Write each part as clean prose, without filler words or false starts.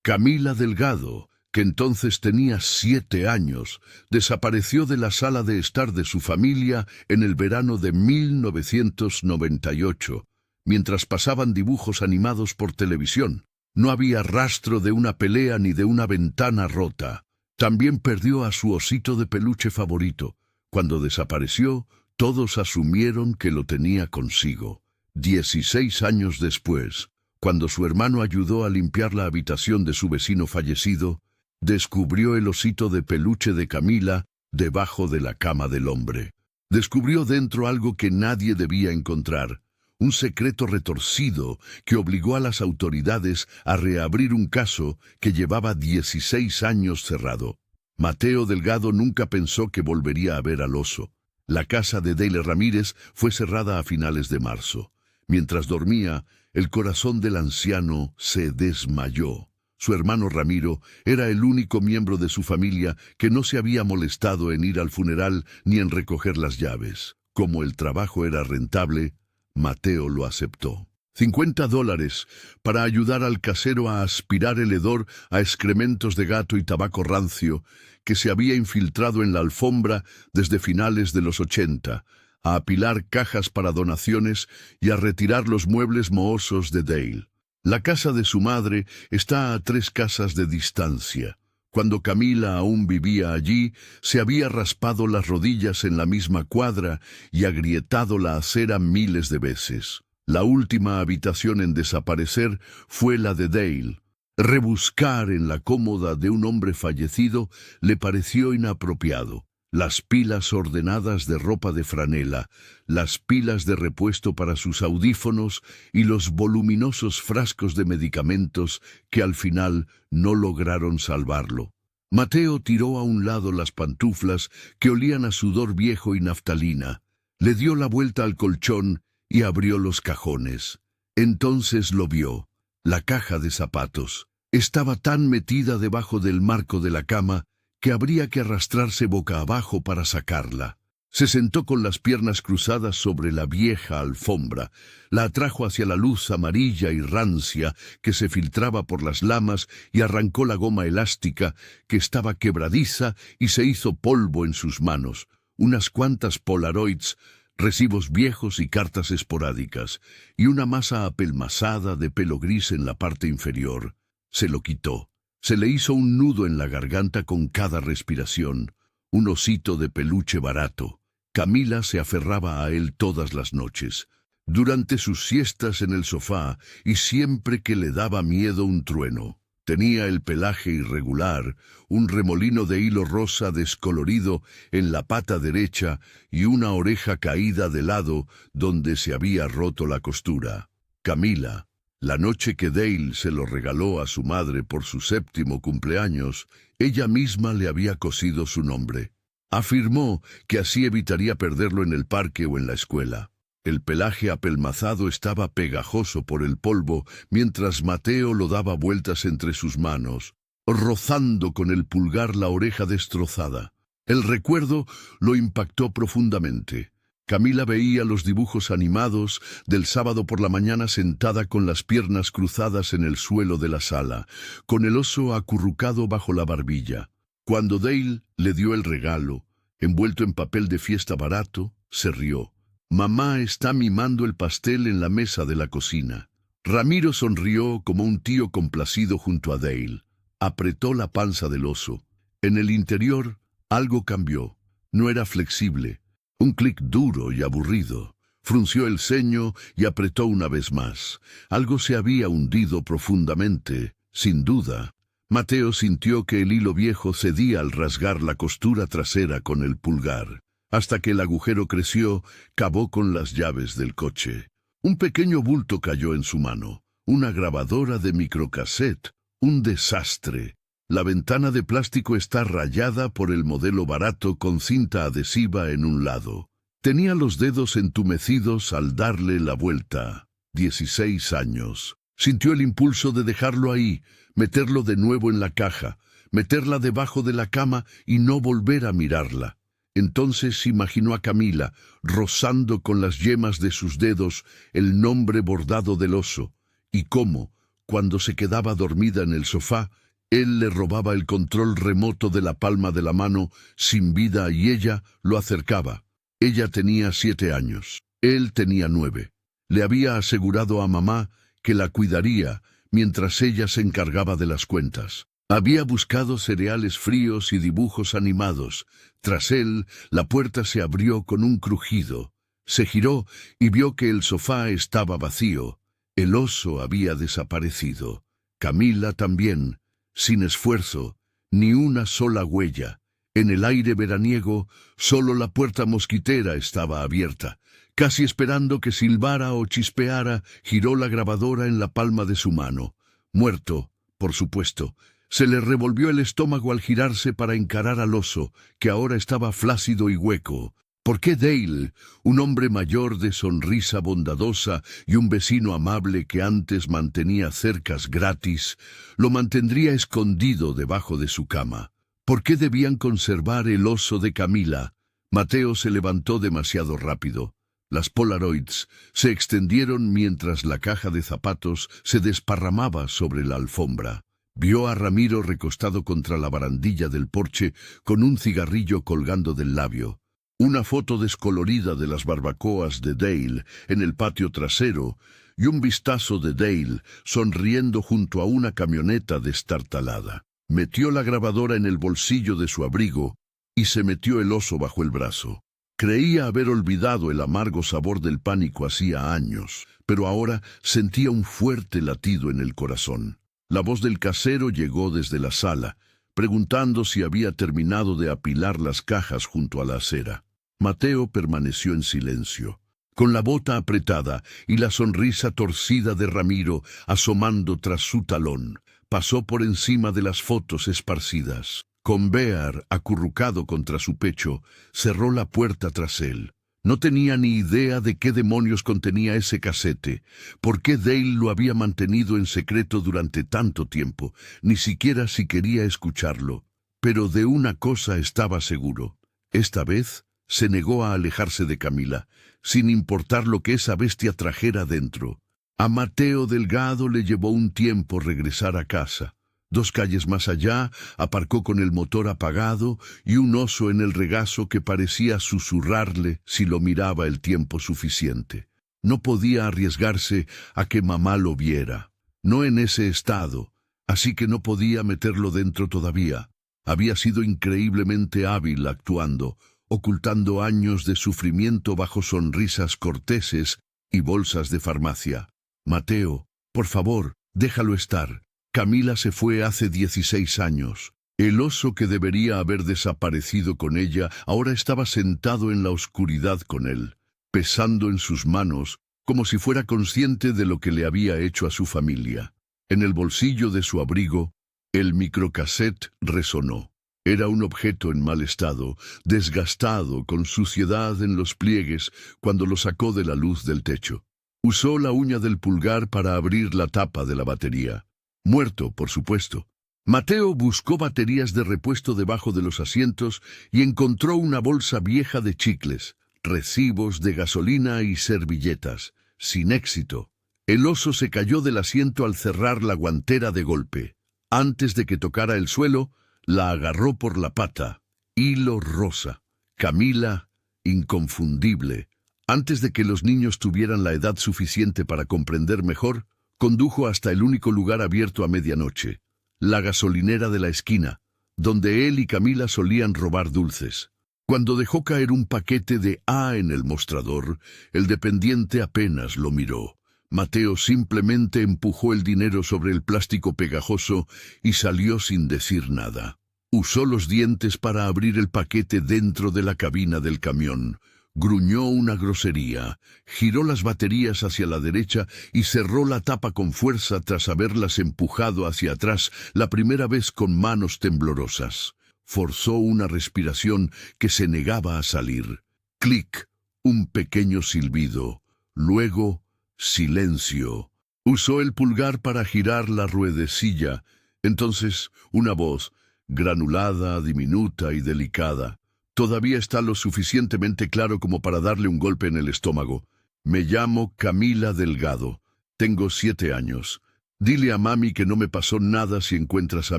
Camila Delgado, que entonces tenía 7 años, desapareció de la sala de estar de su familia en el verano de 1998, mientras pasaban dibujos animados por televisión. No había rastro de una pelea ni de una ventana rota. También perdió a su osito de peluche favorito. Cuando desapareció, todos asumieron que lo tenía consigo. 16 años después, cuando su hermano ayudó a limpiar la habitación de su vecino fallecido, descubrió el osito de peluche de Camila debajo de la cama del hombre. Descubrió dentro algo que nadie debía encontrar, un secreto retorcido que obligó a las autoridades a reabrir un caso que llevaba 16 años cerrado. Mateo Delgado nunca pensó que volvería a ver al oso. La casa de Dale Ramírez fue cerrada a finales de marzo. Mientras dormía, el corazón del anciano se desmayó. Su hermano Ramiro era el único miembro de su familia que no se había molestado en ir al funeral ni en recoger las llaves. Como el trabajo era rentable, Mateo lo aceptó. $50 para ayudar al casero a aspirar el hedor a excrementos de gato y tabaco rancio que se había infiltrado en la alfombra desde finales de los 80, a apilar cajas para donaciones y a retirar los muebles mohosos de Dale. La casa de su madre está a 3 casas de distancia. Cuando Camila aún vivía allí, se había raspado las rodillas en la misma cuadra y agrietado la acera miles de veces. La última habitación en desaparecer fue la de Dale. Rebuscar en la cómoda de un hombre fallecido le pareció inapropiado. Las pilas ordenadas de ropa de franela, las pilas de repuesto para sus audífonos y los voluminosos frascos de medicamentos que al final no lograron salvarlo. Mateo tiró a un lado las pantuflas que olían a sudor viejo y naftalina, le dio la vuelta al colchón y abrió los cajones. Entonces lo vio. La caja de zapatos estaba tan metida debajo del marco de la cama que habría que arrastrarse boca abajo para sacarla. Se sentó con las piernas cruzadas sobre la vieja alfombra, la atrajo hacia la luz amarilla y rancia que se filtraba por las lamas y arrancó la goma elástica que estaba quebradiza y se hizo polvo en sus manos. Unas cuantas Polaroids, recibos viejos y cartas esporádicas, y una masa apelmazada de pelo gris en la parte inferior. Se lo quitó. Se le hizo un nudo en la garganta con cada respiración, un osito de peluche barato. Camila se aferraba a él todas las noches, durante sus siestas en el sofá y siempre que le daba miedo un trueno. Tenía el pelaje irregular, un remolino de hilo rosa descolorido en la pata derecha y una oreja caída de lado donde se había roto la costura. Camila, la noche que Dale se lo regaló a su madre por su 7º cumpleaños, ella misma le había cosido su nombre. Afirmó que así evitaría perderlo en el parque o en la escuela. El pelaje apelmazado estaba pegajoso por el polvo mientras Mateo lo daba vueltas entre sus manos, rozando con el pulgar la oreja destrozada. El recuerdo lo impactó profundamente. Camila veía los dibujos animados del sábado por la mañana sentada con las piernas cruzadas en el suelo de la sala, con el oso acurrucado bajo la barbilla. Cuando Dale le dio el regalo, envuelto en papel de fiesta barato, se rió. Mamá está mimando el pastel en la mesa de la cocina. Ramiro sonrió como un tío complacido junto a Dale. Apretó la panza del oso. En el interior, algo cambió. No era flexible. Un clic duro y aburrido. Frunció el ceño y apretó una vez más. Algo se había hundido profundamente, sin duda. Mateo sintió que el hilo viejo cedía al rasgar la costura trasera con el pulgar. Hasta que el agujero creció, cavó con las llaves del coche. Un pequeño bulto cayó en su mano. Una grabadora de microcassette. Un desastre. La ventana de plástico está rayada por el modelo barato con cinta adhesiva en un lado. Tenía los dedos entumecidos al darle la vuelta. 16 años. Sintió el impulso de dejarlo ahí, meterlo de nuevo en la caja, meterla debajo de la cama y no volver a mirarla. Entonces imaginó a Camila, rozando con las yemas de sus dedos el nombre bordado del oso, y cómo, cuando se quedaba dormida en el sofá, él le robaba el control remoto de la palma de la mano, sin vida, y ella lo acercaba. Ella tenía 7 años. Él tenía 9. Le había asegurado a mamá que la cuidaría mientras ella se encargaba de las cuentas. Había buscado cereales fríos y dibujos animados. Tras él, la puerta se abrió con un crujido. Se giró y vio que el sofá estaba vacío. El oso había desaparecido. Camila también, sin esfuerzo, ni una sola huella. En el aire veraniego, solo la puerta mosquitera estaba abierta. Casi esperando que silbara o chispeara, giró la grabadora en la palma de su mano. Muerto, por supuesto. Se le revolvió el estómago al girarse para encarar al oso, que ahora estaba flácido y hueco. ¿Por qué Dale, un hombre mayor de sonrisa bondadosa y un vecino amable que antes mantenía cercas gratis, lo mantendría escondido debajo de su cama? ¿Por qué debían conservar el oso de Camila? Mateo se levantó demasiado rápido. Las Polaroids se extendieron mientras la caja de zapatos se desparramaba sobre la alfombra. Vio a Ramiro recostado contra la barandilla del porche con un cigarrillo colgando del labio. Una foto descolorida de las barbacoas de Dale en el patio trasero y un vistazo de Dale sonriendo junto a una camioneta destartalada. Metió la grabadora en el bolsillo de su abrigo y se metió el oso bajo el brazo. Creía haber olvidado el amargo sabor del pánico hacía años, pero ahora sentía un fuerte latido en el corazón. La voz del casero llegó desde la sala, preguntando si había terminado de apilar las cajas junto a la acera. Mateo permaneció en silencio, con la bota apretada y la sonrisa torcida de Ramiro asomando tras su talón. Pasó por encima de las fotos esparcidas. Con Bear acurrucado contra su pecho, cerró la puerta tras él. No tenía ni idea de qué demonios contenía ese casete, por qué Dale lo había mantenido en secreto durante tanto tiempo, ni siquiera si quería escucharlo. Pero de una cosa estaba seguro. Esta vez se negó a alejarse de Camila, sin importar lo que esa bestia trajera dentro. A Mateo Delgado le llevó un tiempo regresar a casa. 2 calles más allá, aparcó con el motor apagado y un oso en el regazo que parecía susurrarle si lo miraba el tiempo suficiente. No podía arriesgarse a que mamá lo viera. No en ese estado, así que no podía meterlo dentro todavía. Había sido increíblemente hábil actuando, ocultando años de sufrimiento bajo sonrisas corteses y bolsas de farmacia. Mateo, por favor, déjalo estar. Camila se fue hace 16 años. El oso que debería haber desaparecido con ella ahora estaba sentado en la oscuridad con él, pesando en sus manos como si fuera consciente de lo que le había hecho a su familia. En el bolsillo de su abrigo, el microcassette resonó. Era un objeto en mal estado, desgastado, con suciedad en los pliegues, cuando lo sacó de la luz del techo. Usó la uña del pulgar para abrir la tapa de la batería. Muerto, por supuesto. Mateo buscó baterías de repuesto debajo de los asientos y encontró una bolsa vieja de chicles, recibos de gasolina y servilletas. Sin éxito. El oso se cayó del asiento al cerrar la guantera de golpe. Antes de que tocara el suelo, la agarró por la pata. Hilo rosa. Camila, inconfundible. Antes de que los niños tuvieran la edad suficiente para comprender mejor, condujo hasta el único lugar abierto a medianoche, la gasolinera de la esquina, donde él y Camila solían robar dulces. Cuando dejó caer un paquete de A en el mostrador, el dependiente apenas lo miró. Mateo simplemente empujó el dinero sobre el plástico pegajoso y salió sin decir nada. Usó los dientes para abrir el paquete dentro de la cabina del camión. Gruñó una grosería, giró las baterías hacia la derecha y cerró la tapa con fuerza tras haberlas empujado hacia atrás la primera vez con manos temblorosas. Forzó una respiración que se negaba a salir. Clic, un pequeño silbido. Luego, silencio. Usó el pulgar para girar la ruedecilla. Entonces, una voz, granulada, diminuta y delicada. Todavía está lo suficientemente claro como para darle un golpe en el estómago. Me llamo Camila Delgado. Tengo 7 años. Dile a mami que no me pasó nada si encuentras a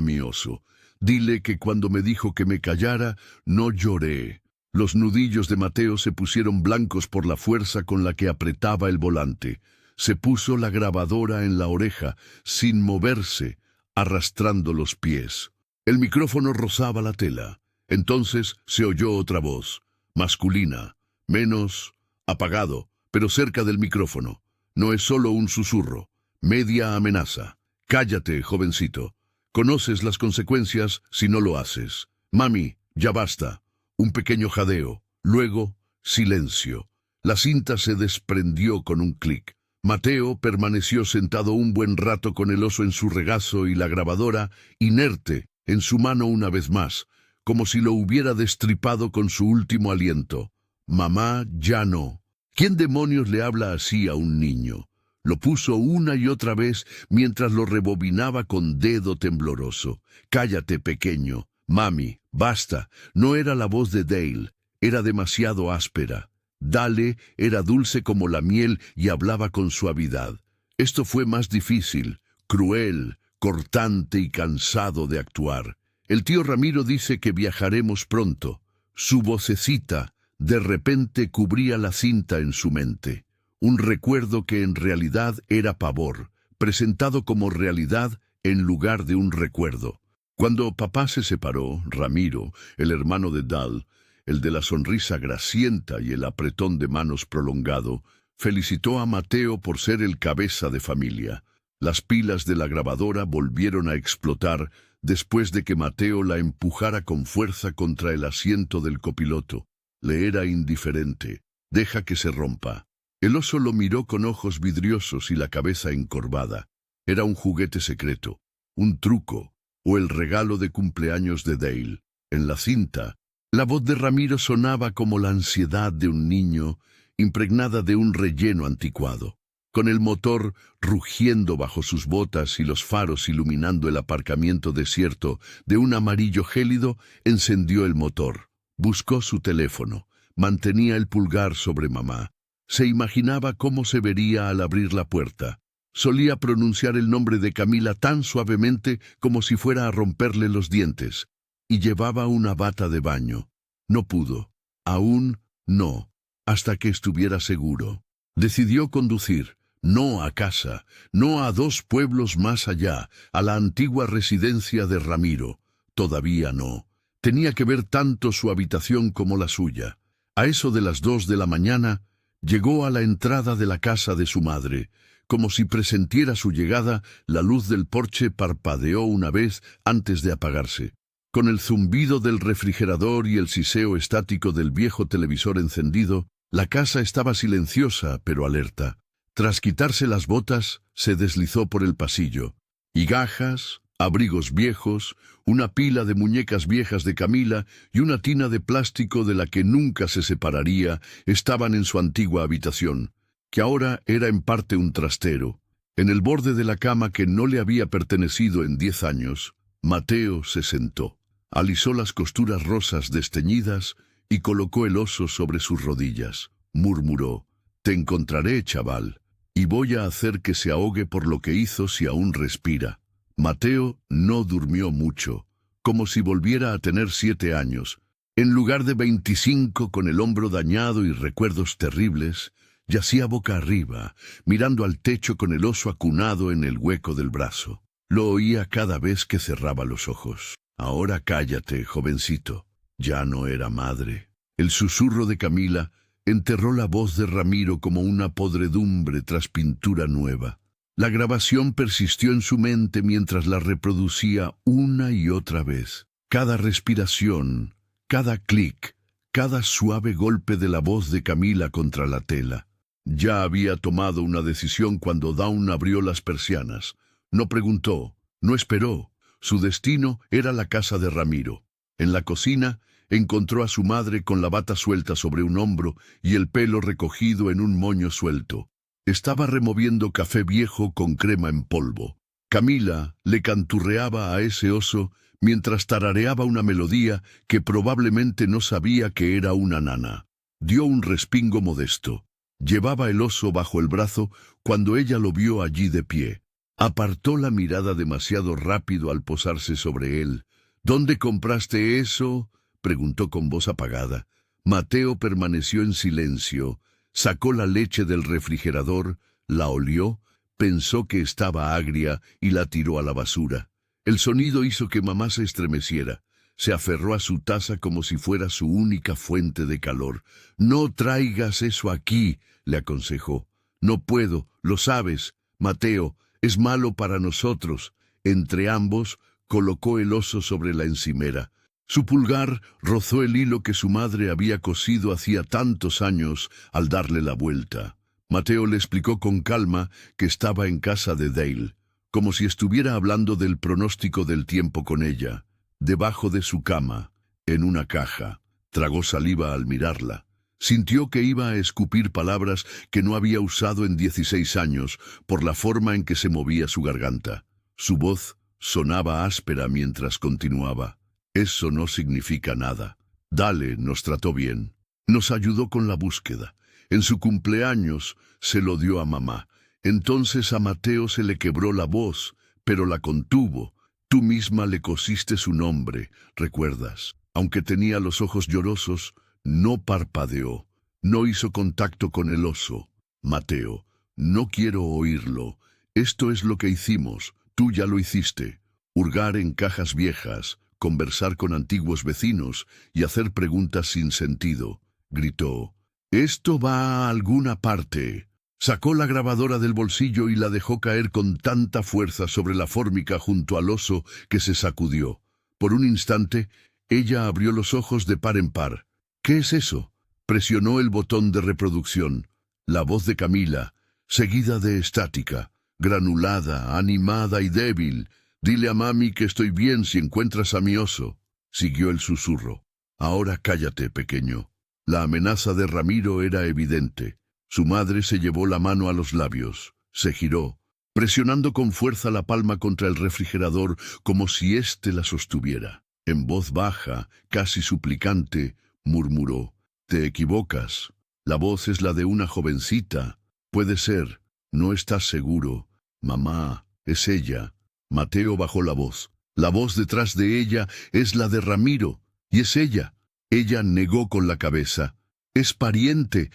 mi oso. Dile que cuando me dijo que me callara, no lloré. Los nudillos de Mateo se pusieron blancos por la fuerza con la que apretaba el volante. Se puso la grabadora en la oreja, sin moverse, arrastrando los pies. El micrófono rozaba la tela. Entonces se oyó otra voz, masculina, menos apagado, pero cerca del micrófono. No es solo un susurro, media amenaza. Cállate, jovencito. Conoces las consecuencias si no lo haces. Mami, ya basta. Un pequeño jadeo. Luego, silencio. La cinta se desprendió con un clic. Mateo permaneció sentado un buen rato con el oso en su regazo y la grabadora, inerte, en su mano una vez más, como si lo hubiera destripado con su último aliento. Mamá, ya no. ¿Quién demonios le habla así a un niño? Lo puso una y otra vez mientras lo rebobinaba con dedo tembloroso. Cállate, pequeño. Mami, basta. No era la voz de Dale. Era demasiado áspera. Dale era dulce como la miel y hablaba con suavidad. Esto fue más difícil, cruel, cortante y cansado de actuar. El tío Ramiro dice que viajaremos pronto. Su vocecita de repente cubría la cinta en su mente. Un recuerdo que en realidad era pavor, presentado como realidad en lugar de un recuerdo. Cuando papá se separó, Ramiro, el hermano de Dal, el de la sonrisa grasienta y el apretón de manos prolongado, felicitó a Mateo por ser el cabeza de familia. Las pilas de la grabadora volvieron a explotar después de que Mateo la empujara con fuerza contra el asiento del copiloto. Le era indiferente. Deja que se rompa. El oso lo miró con ojos vidriosos y la cabeza encorvada. Era un juguete secreto, un truco, o el regalo de cumpleaños de Dale. En la cinta, la voz de Ramiro sonaba como la ansiedad de un niño, impregnada de un relleno anticuado. Con el motor rugiendo bajo sus botas y los faros iluminando el aparcamiento desierto de un amarillo gélido, encendió el motor. Buscó su teléfono. Mantenía el pulgar sobre mamá. Se imaginaba cómo se vería al abrir la puerta. Solía pronunciar el nombre de Camila tan suavemente como si fuera a romperle los dientes. Y llevaba una bata de baño. No pudo. Aún no. Hasta que estuviera seguro. Decidió conducir. No a casa. No a 2 pueblos más allá. A la antigua residencia de Ramiro. Todavía no. Tenía que ver tanto su habitación como la suya. A eso de las 2 de la mañana, llegó a la entrada de la casa de su madre. Como si presentiera su llegada, la luz del porche parpadeó una vez antes de apagarse. Con el zumbido del refrigerador y el siseo estático del viejo televisor encendido, la casa estaba silenciosa pero alerta. Tras quitarse las botas, se deslizó por el pasillo. Higajas, abrigos viejos, una pila de muñecas viejas de Camila y una tina de plástico de la que nunca se separaría estaban en su antigua habitación, que ahora era en parte un trastero. En el borde de la cama que no le había pertenecido en 10 años, Mateo se sentó. Alisó las costuras rosas desteñidas y colocó el oso sobre sus rodillas. Murmuró: «Te encontraré, chaval, y voy a hacer que se ahogue por lo que hizo si aún respira». Mateo no durmió mucho, como si volviera a tener 7 años. En lugar de 25, con el hombro dañado y recuerdos terribles, yacía boca arriba, mirando al techo con el oso acunado en el hueco del brazo. Lo oía cada vez que cerraba los ojos. «Ahora cállate, jovencito». Ya no era madre. El susurro de Camila enterró la voz de Ramiro como una podredumbre tras pintura nueva. La grabación persistió en su mente mientras la reproducía una y otra vez. Cada respiración, cada clic, cada suave golpe de la voz de Camila contra la tela. Ya había tomado una decisión cuando Dawn abrió las persianas. No preguntó, no esperó. Su destino era la casa de Ramiro. En la cocina encontró a su madre con la bata suelta sobre un hombro y el pelo recogido en un moño suelto. Estaba removiendo café viejo con crema en polvo. Camila le canturreaba a ese oso mientras tarareaba una melodía que probablemente no sabía que era una nana. Dio un respingo modesto. Llevaba el oso bajo el brazo cuando ella lo vio allí de pie. Apartó la mirada demasiado rápido al posarse sobre él. —¿Dónde compraste eso? —preguntó con voz apagada. Mateo permaneció en silencio. Sacó la leche del refrigerador, la olió, pensó que estaba agria y la tiró a la basura. El sonido hizo que mamá se estremeciera. Se aferró a su taza como si fuera su única fuente de calor. —No traigas eso aquí —le aconsejó. —No puedo, lo sabes, Mateo, es malo para nosotros. Entre ambos, colocó el oso sobre la encimera. Su pulgar rozó el hilo que su madre había cosido hacía tantos años al darle la vuelta. Mateo le explicó con calma que estaba en casa de Dale, como si estuviera hablando del pronóstico del tiempo con ella. Debajo de su cama, en una caja. Tragó saliva al mirarla. Sintió que iba a escupir palabras que no había usado en 16 años por la forma en que se movía su garganta. Su voz sonaba áspera mientras continuaba. Eso no significa nada. Dale nos trató bien. Nos ayudó con la búsqueda. En su cumpleaños se lo dio a mamá. Entonces a Mateo se le quebró la voz, pero la contuvo. Tú misma le cosiste su nombre, ¿recuerdas? Aunque tenía los ojos llorosos, no parpadeó. No hizo contacto con el oso. Mateo, no quiero oírlo. Esto es lo que hicimos. Tú ya lo hiciste. Hurgar en cajas viejas, conversar con antiguos vecinos y hacer preguntas sin sentido. Gritó. «Esto va a alguna parte». Sacó la grabadora del bolsillo y la dejó caer con tanta fuerza sobre la fórmica junto al oso que se sacudió. Por un instante, ella abrió los ojos de par en par. «¿Qué es eso?» Presionó el botón de reproducción. La voz de Camila, seguida de estática, granulada, animada y débil. «Dile a mami que estoy bien si encuentras a mi oso». Siguió el susurro. «Ahora cállate, pequeño». La amenaza de Ramiro era evidente. Su madre se llevó la mano a los labios. Se giró, presionando con fuerza la palma contra el refrigerador como si éste la sostuviera. En voz baja, casi suplicante, murmuró. «Te equivocas. La voz es la de una jovencita. Puede ser. No estás seguro. Mamá, es ella». Mateo bajó la voz. La voz detrás de ella es la de Ramiro. Y es ella. Ella negó con la cabeza. «Es pariente.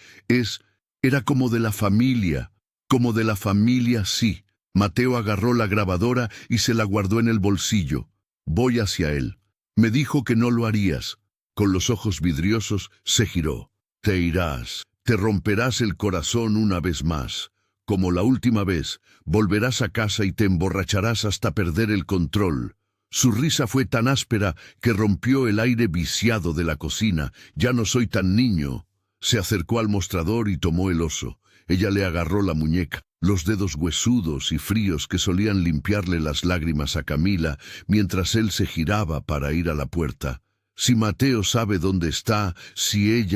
Era como de la familia. Como de la familia, sí». Mateo agarró la grabadora y se la guardó en el bolsillo. «Voy hacia él. Me dijo que no lo harías». Con los ojos vidriosos se giró. «Te irás. Te romperás el corazón una vez más. Como la última vez, volverás a casa y te emborracharás hasta perder el control». Su risa fue tan áspera que rompió el aire viciado de la cocina. «Ya no soy tan niño». Se acercó al mostrador y tomó el oso. Ella le agarró la muñeca, los dedos huesudos y fríos que solían limpiarle las lágrimas a Camila mientras él se giraba para ir a la puerta. Si Mateo sabe dónde está, si...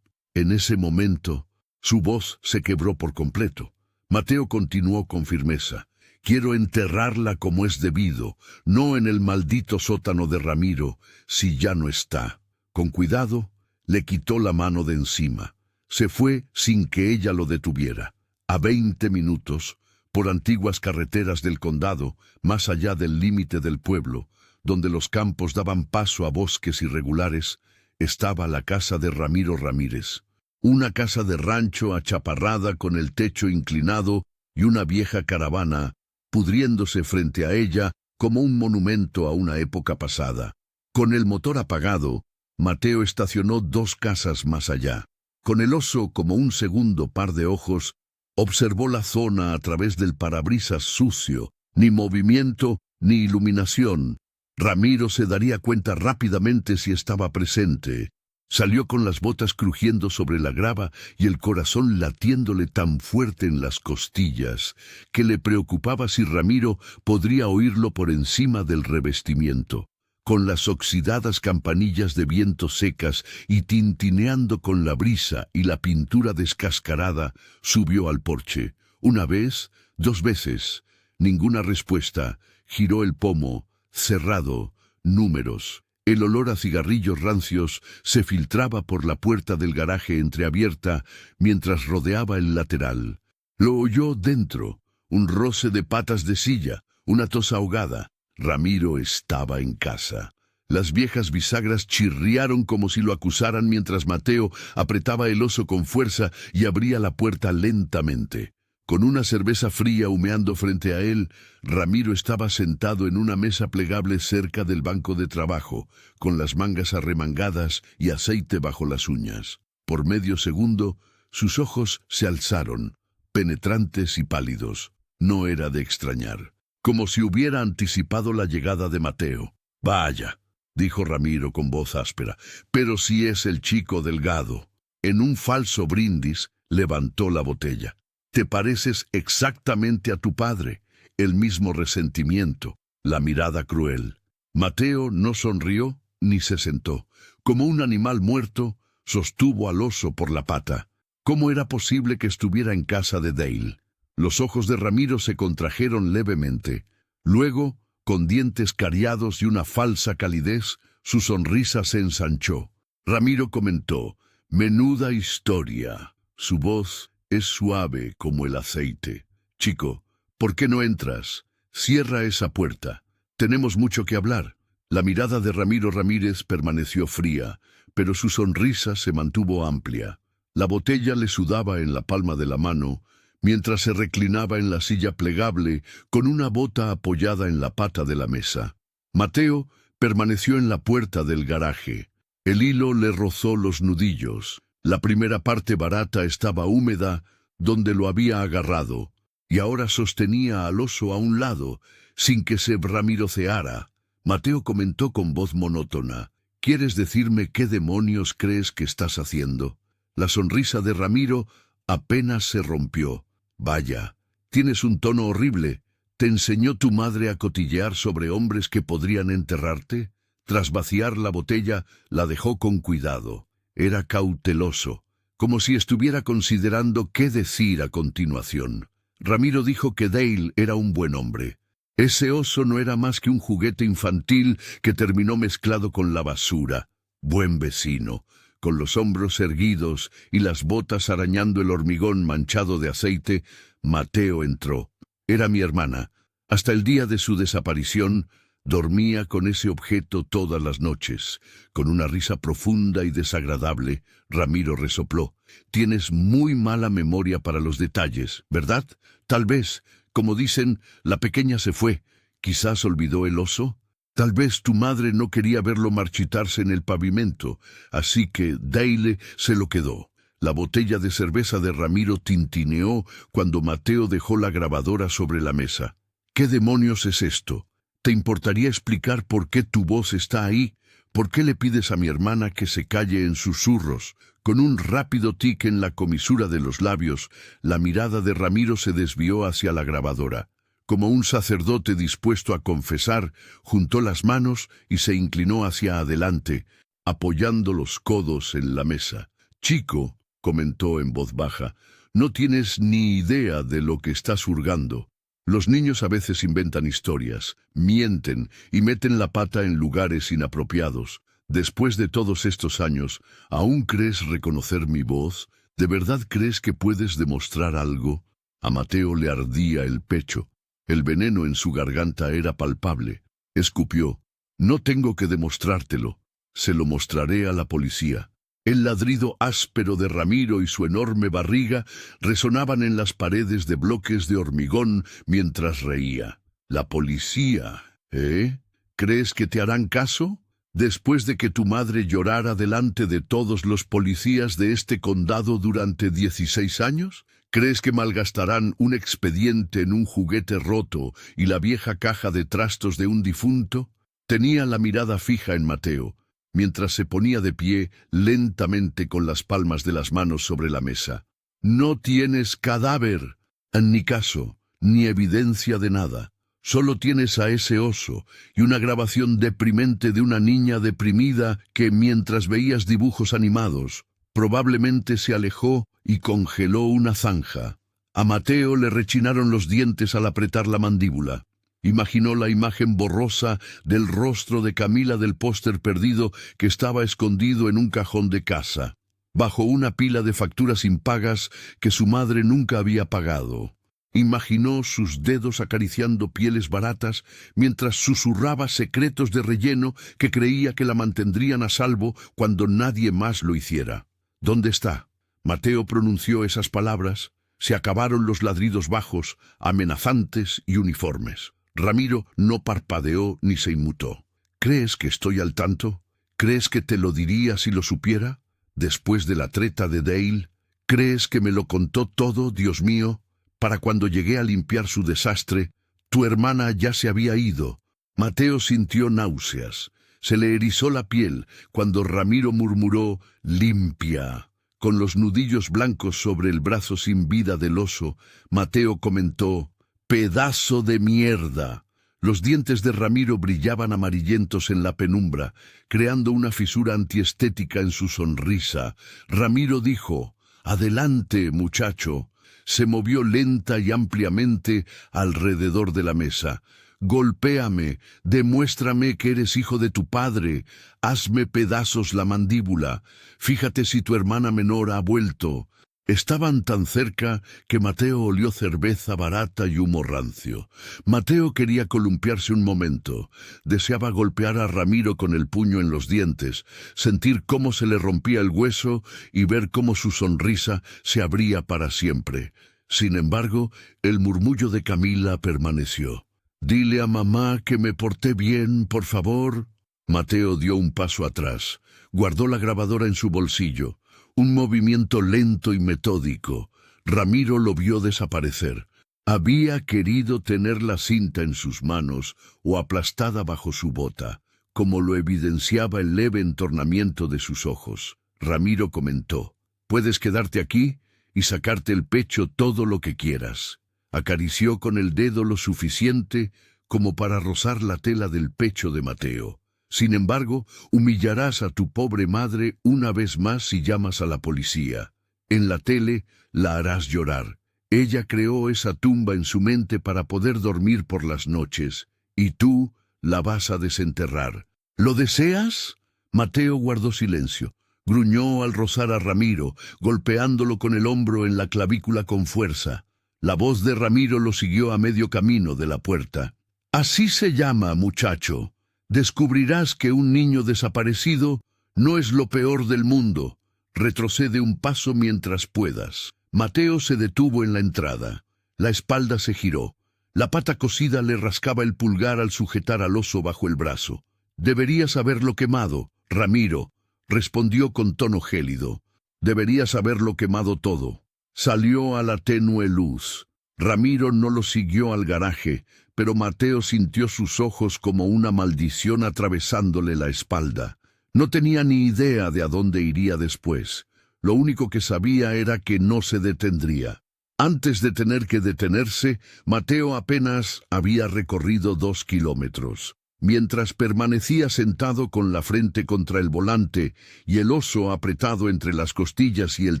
En ese momento, su voz se quebró por completo. Mateo continuó con firmeza. «Quiero enterrarla como es debido, no en el maldito sótano de Ramiro, si ya no está». Con cuidado, le quitó la mano de encima. Se fue sin que ella lo detuviera. A 20 minutos, por antiguas carreteras del condado, más allá del límite del pueblo, donde los campos daban paso a bosques irregulares, estaba la casa de Ramiro Ramírez. Una casa de rancho achaparrada con el techo inclinado y una vieja caravana pudriéndose frente a ella como un monumento a una época pasada. Con el motor apagado, Mateo estacionó 2 casas más allá. Con el oso como un segundo par de ojos, observó la zona a través del parabrisas sucio. Ni movimiento, ni iluminación. Ramiro se daría cuenta rápidamente si estaba presente. Salió con las botas crujiendo sobre la grava y el corazón latiéndole tan fuerte en las costillas que le preocupaba si Ramiro podría oírlo por encima del revestimiento. Con las oxidadas campanillas de viento secas y tintineando con la brisa y la pintura descascarada, subió al porche. Una vez, 2 veces. Ninguna respuesta. Giró el pomo. Cerrado. Números. El olor a cigarrillos rancios se filtraba por la puerta del garaje entreabierta mientras rodeaba el lateral. Lo oyó dentro. un roce de patas de silla, una tos ahogada. Ramiro estaba en casa. Las viejas bisagras chirriaron como si lo acusaran mientras Mateo apretaba el oso con fuerza y abría la puerta lentamente. Con una cerveza fría humeando frente a él, Ramiro estaba sentado en una mesa plegable cerca del banco de trabajo, con las mangas arremangadas y aceite bajo las uñas. Por medio segundo, sus ojos se alzaron, penetrantes y pálidos. No era de extrañar, como si hubiera anticipado la llegada de Mateo. «Vaya», dijo Ramiro con voz áspera, «pero si es el chico delgado». En un falso brindis, levantó la botella. «Te pareces exactamente a tu padre», el mismo resentimiento, la mirada cruel. Mateo no sonrió ni se sentó. Como un animal muerto, sostuvo al oso por la pata. ¿Cómo era posible que estuviera en casa de Dale? Los ojos de Ramiro se contrajeron levemente. Luego, con dientes cariados y una falsa calidez, su sonrisa se ensanchó. Ramiro comentó: «Menuda historia». Su voz es suave como el aceite. «Chico, ¿por qué no entras? Cierra esa puerta. Tenemos mucho que hablar». La mirada de Ramiro Ramírez permaneció fría, pero su sonrisa se mantuvo amplia. La botella le sudaba en la palma de la mano, mientras se reclinaba en la silla plegable con una bota apoyada en la pata de la mesa. Mateo permaneció en la puerta del garaje. El hilo le rozó los nudillos. La primera parte barata estaba húmeda donde lo había agarrado, y ahora sostenía al oso a un lado, sin que se ramiroceara. Mateo comentó con voz monótona: «¿Quieres decirme qué demonios crees que estás haciendo?». La sonrisa de Ramiro apenas se rompió. «Vaya, tienes un tono horrible. ¿Te enseñó tu madre a cotillear sobre hombres que podrían enterrarte?». Tras vaciar la botella, la dejó con cuidado. Era cauteloso, como si estuviera considerando qué decir a continuación. Ramiro dijo que Dale era un buen hombre. Ese oso no era más que un juguete infantil que terminó mezclado con la basura. Buen vecino. Con los hombros erguidos y las botas arañando el hormigón manchado de aceite, Mateo entró. Era mi hermana. Hasta el día de su desaparición, dormía con ese objeto todas las noches. Con una risa profunda y desagradable, Ramiro resopló: «Tienes muy mala memoria para los detalles, ¿verdad? Tal vez, como dicen, la pequeña se fue. ¿Quizás olvidó el oso? Tal vez tu madre no quería verlo marchitarse en el pavimento, así que Dale se lo quedó». La botella de cerveza de Ramiro tintineó cuando Mateo dejó la grabadora sobre la mesa. «¿Qué demonios es esto? ¿Te importaría explicar por qué tu voz está ahí? ¿Por qué le pides a mi hermana que se calle en susurros?» Con un rápido tic en la comisura de los labios, la mirada de Ramiro se desvió hacia la grabadora. Como un sacerdote dispuesto a confesar, juntó las manos y se inclinó hacia adelante, apoyando los codos en la mesa. «Chico», comentó en voz baja, «no tienes ni idea de lo que estás hurgando. Los niños a veces inventan historias, mienten y meten la pata en lugares inapropiados. Después de todos estos años, ¿aún crees reconocer mi voz? ¿De verdad crees que puedes demostrar algo?». A Mateo le ardía el pecho. El veneno en su garganta era palpable. Escupió: «No tengo que demostrártelo. Se lo mostraré a la policía». El ladrido áspero de Ramiro y su enorme barriga resonaban en las paredes de bloques de hormigón mientras reía. «La policía, ¿eh? ¿Crees que te harán caso? Después de que tu madre llorara delante de todos los policías de este condado durante 16 años? ¿Crees que malgastarán un expediente en un juguete roto y la vieja caja de trastos de un difunto?» Tenía la mirada fija en Mateo, mientras se ponía de pie lentamente con las palmas de las manos sobre la mesa. «No tienes cadáver, ni caso, ni evidencia de nada. Solo tienes a ese oso y una grabación deprimente de una niña deprimida que, mientras veías dibujos animados, probablemente se alejó y congeló una zanja». A Mateo le rechinaron los dientes al apretar la mandíbula. Imaginó la imagen borrosa del rostro de Camila del póster perdido que estaba escondido en un cajón de casa, bajo una pila de facturas impagas que su madre nunca había pagado. Imaginó sus dedos acariciando pieles baratas mientras susurraba secretos de relleno que creía que la mantendrían a salvo cuando nadie más lo hiciera. ¿Dónde está? Mateo pronunció esas palabras. Se acabaron los ladridos bajos, amenazantes y uniformes. Ramiro no parpadeó ni se inmutó. ¿Crees que estoy al tanto? ¿Crees que te lo diría si lo supiera? Después de la treta de Dale, ¿crees que me lo contó todo, Dios mío? Para cuando llegué a limpiar su desastre, tu hermana ya se había ido. Mateo sintió náuseas. Se le erizó la piel cuando Ramiro murmuró, limpia. Con los nudillos blancos sobre el brazo sin vida del oso, Mateo comentó, pedazo de mierda. Los dientes de Ramiro brillaban amarillentos en la penumbra, creando una fisura antiestética en su sonrisa. Ramiro dijo, adelante, muchacho. Se movió lenta y ampliamente alrededor de la mesa. Golpéame, demuéstrame que eres hijo de tu padre, hazme pedazos la mandíbula, fíjate si tu hermana menor ha vuelto. Estaban tan cerca que Mateo olió cerveza barata y humo rancio. Mateo quería columpiarse un momento. Deseaba golpear a Ramiro con el puño en los dientes, sentir cómo se le rompía el hueso y ver cómo su sonrisa se abría para siempre. Sin embargo, el murmullo de Camila permaneció. «Dile a mamá que me porté bien, por favor». Mateo dio un paso atrás. Guardó la grabadora en su bolsillo. Un movimiento lento y metódico. Ramiro lo vio desaparecer. Había querido tener la cinta en sus manos o aplastada bajo su bota, como lo evidenciaba el leve entornamiento de sus ojos. Ramiro comentó, «Puedes quedarte aquí y sacarte el pecho todo lo que quieras». Acarició con el dedo lo suficiente como para rozar la tela del pecho de Mateo. Sin embargo, humillarás a tu pobre madre una vez más si llamas a la policía. En la tele la harás llorar. Ella creó esa tumba en su mente para poder dormir por las noches, y tú la vas a desenterrar. ¿Lo deseas? Mateo guardó silencio. Gruñó al rozar a Ramiro, golpeándolo con el hombro en la clavícula con fuerza. La voz de Ramiro lo siguió a medio camino de la puerta. Así se llama, muchacho. Descubrirás que un niño desaparecido no es lo peor del mundo. Retrocede un paso mientras puedas. Mateo se detuvo en la entrada. La espalda se giró. La pata cosida le rascaba el pulgar al sujetar al oso bajo el brazo. Deberías haberlo quemado, Ramiro, respondió con tono gélido. Deberías haberlo quemado todo. Salió a la tenue luz. Ramiro no lo siguió al garaje, pero Mateo sintió sus ojos como una maldición atravesándole la espalda. No tenía ni idea de a dónde iría después. Lo único que sabía era que no se detendría. Antes de tener que detenerse, Mateo apenas había recorrido 2 kilómetros. Mientras permanecía sentado con la frente contra el volante y el oso apretado entre las costillas y el